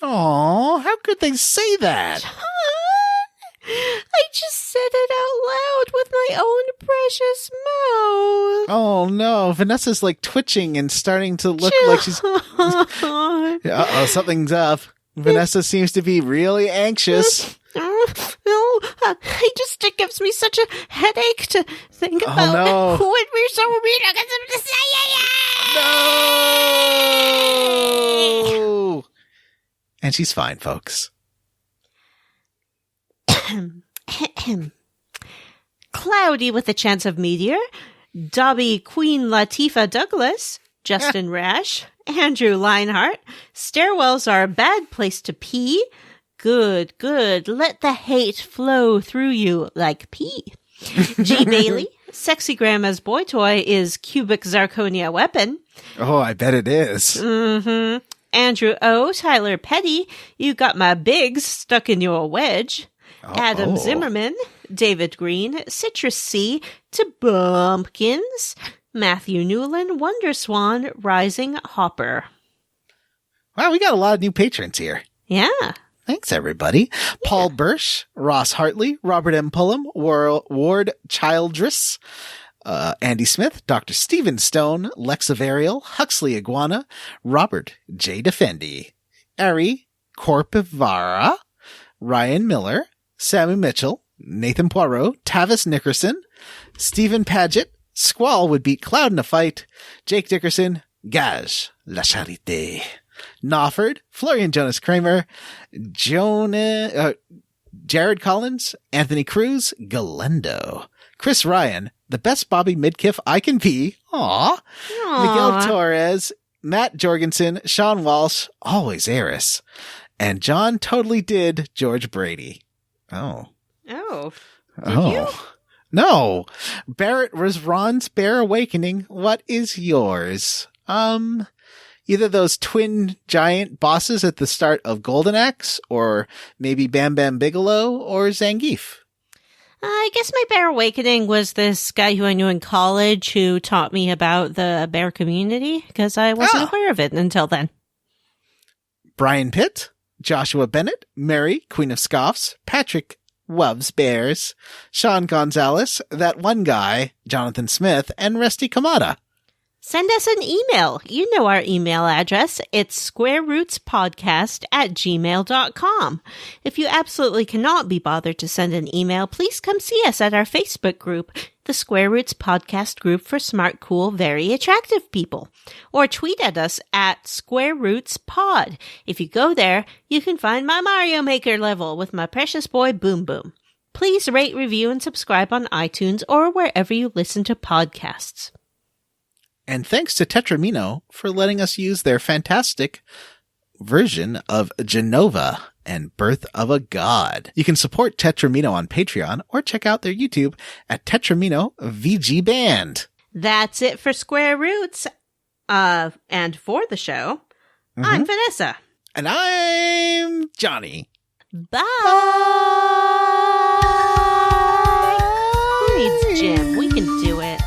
Aw, how could they say that? John? I just said it out loud with my own precious mouth. Oh no, Vanessa's like twitching and starting to look like she's... Uh-oh, something's up. Vanessa seems to be really anxious. No, it gives me such a headache to think about. No. When we're so weird, I got something to say. No! And she's fine, folks. Cloudy with a chance of meteor, Dobby Queen Latifah Douglas, Justin Rash, Andrew Leinhart, stairwells are a bad place to pee. Good, let the hate flow through you like pee. G. Bailey, Sexy Grandma's boy toy is cubic zirconia weapon. Oh, I bet it is. Mm-hmm. Andrew O. Tyler Petty, you got my bigs stuck in your wedge. Adam Zimmerman, David Green, Citrus C, to Bumpkins, Matthew Newland, Wonder Swan, Rising Hopper. Wow, we got a lot of new patrons here. Yeah. Thanks, everybody. Yeah. Paul Birsch, Ross Hartley, Robert M. Pullum, Ward Childress, Andy Smith, Dr. Stephen Stone, Lex Avariel, Huxley Iguana, Robert J. Defendi, Ari Corpivara, Ryan Miller, Sammy Mitchell, Nathan Poirot, Tavis Nickerson, Stephen Paget, Squall would beat Cloud in a fight, Jake Dickerson, Gage, La Charité, Knopford, Florian Jonas Kramer, Jared Collins, Anthony Cruz, Galendo, Chris Ryan, the best Bobby Midkiff I can be, Aww. Miguel Torres, Matt Jorgensen, Sean Walsh, always Eris, and John totally did George Brady. Oh. Did you? No. Barret was Ron's Bear Awakening. What is yours? Either those twin giant bosses at the start of Golden Axe, or maybe Bam Bam Bigelow, or Zangief. I guess my Bear Awakening was this guy who I knew in college who taught me about the bear community, because I wasn't aware of it until then. Brian Pitt, Joshua Bennett, Mary, Queen of Scoffs, Patrick Woves Bears, Sean Gonzalez, that one guy, Jonathan Smith, and Rusty Kamada. Send us an email. You know our email address. It's squarerootspodcast@gmail.com. If you absolutely cannot be bothered to send an email, please come see us at our Facebook group, the Square Roots Podcast Group for Smart, Cool, Very Attractive People. Or tweet at us at Square Roots Pod. If you go there, you can find my Mario Maker level with my precious boy Boom Boom. Please rate, review, and subscribe on iTunes or wherever you listen to podcasts. And thanks to Tetrimino for letting us use their fantastic version of Genova and Birth of a God. You can support Tetrimino on Patreon or check out their YouTube at Tetrimino VG Band. That's it for Square Roots. And for the show, I'm Vanessa. And I'm Johnny. Bye. Who needs Jim? We can do it.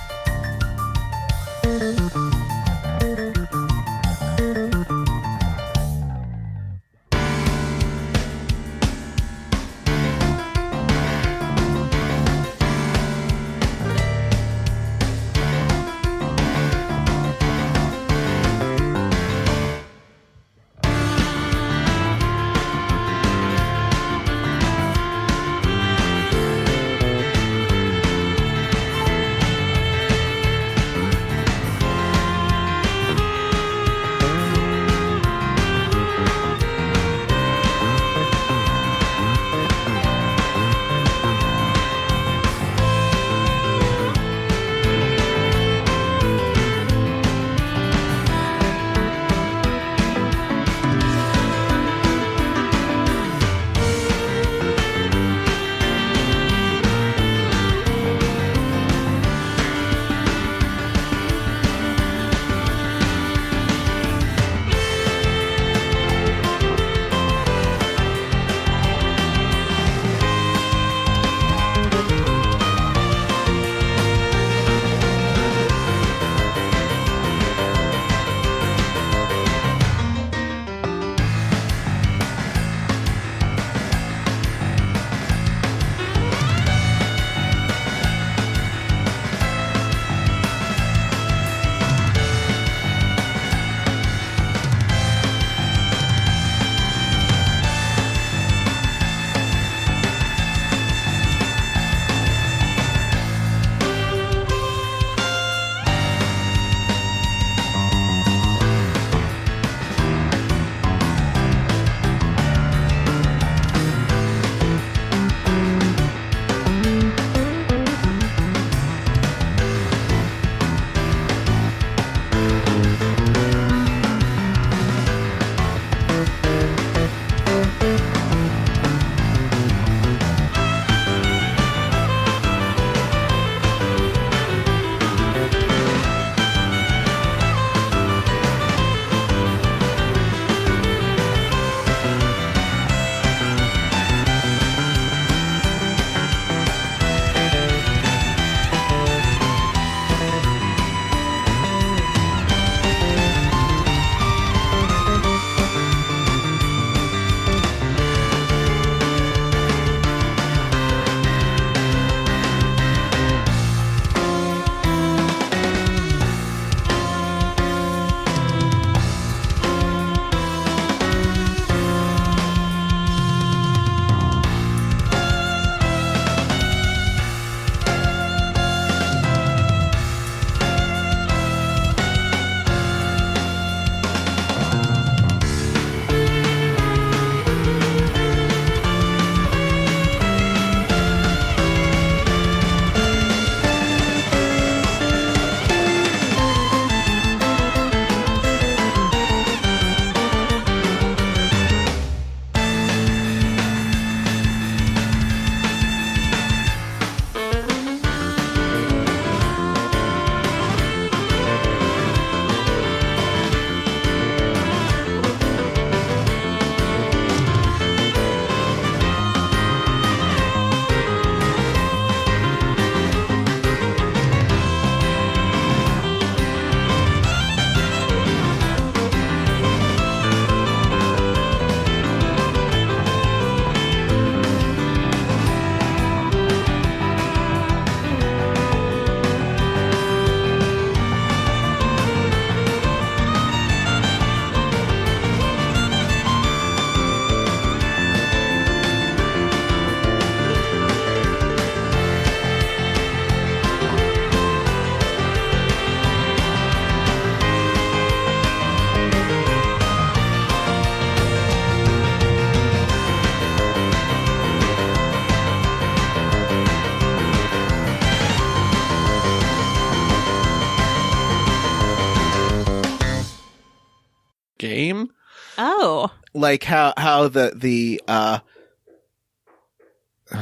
game. Oh. Like how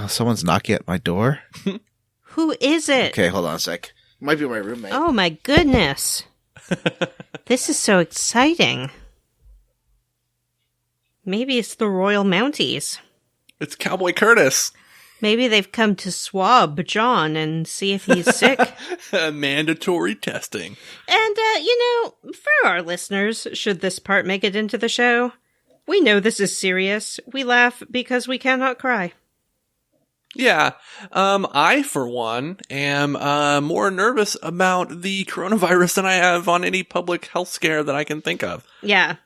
someone's knocking at my door. Who is it? Okay, hold on a sec. Might be my roommate. Oh my goodness. This is so exciting. Maybe it's the Royal Mounties. It's Cowboy Curtis. Maybe they've come to swab John and see if he's sick. Mandatory testing. And, for our listeners, should this part make it into the show, we know this is serious. We laugh because we cannot cry. Yeah. I, for one, am more nervous about the coronavirus than I have on any public health scare that I can think of. Yeah.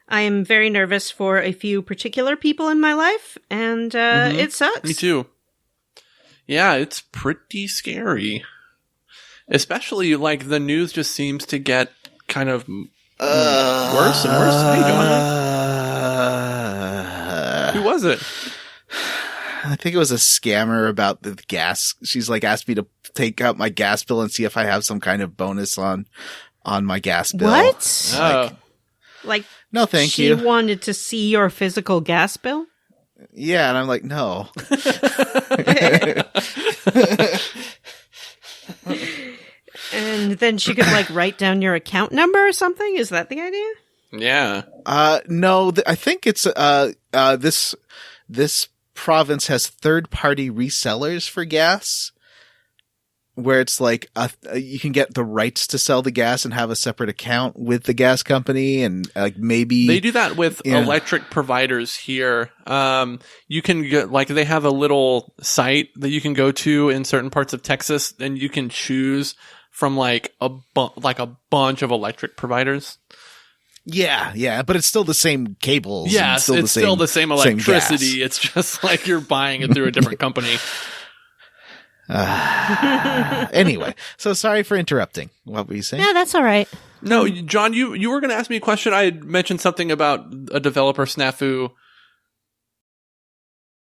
I am very nervous for a few particular people in my life, and it sucks. Me too. Yeah, it's pretty scary. Especially, like, the news just seems to get kind of worse and worse. How you doing? Who was it? I think it was a scammer about the gas. She's like asked me to take out my gas bill and see if I have some kind of bonus on my gas bill. What? Like, no, thank she you. She wanted to see your physical gas bill? Yeah, and I'm like, no. And then she could like write down your account number or something? Is that the idea? Yeah. No, I think it's this province has third-party resellers for gas, where it's like you can get the rights to sell the gas and have a separate account with the gas company, and like maybe they do that with electric providers here. You can get, like, they have a little site that you can go to in certain parts of Texas, and you can choose from like a bunch of electric providers. Yeah, but it's still the same cables. Yes, it's still the same electricity. Same it's just like you're buying it through a different company. Anyway, so sorry for interrupting. What were you saying? No, that's all right. No, John, you were going to ask me a question. I had mentioned something about a developer snafu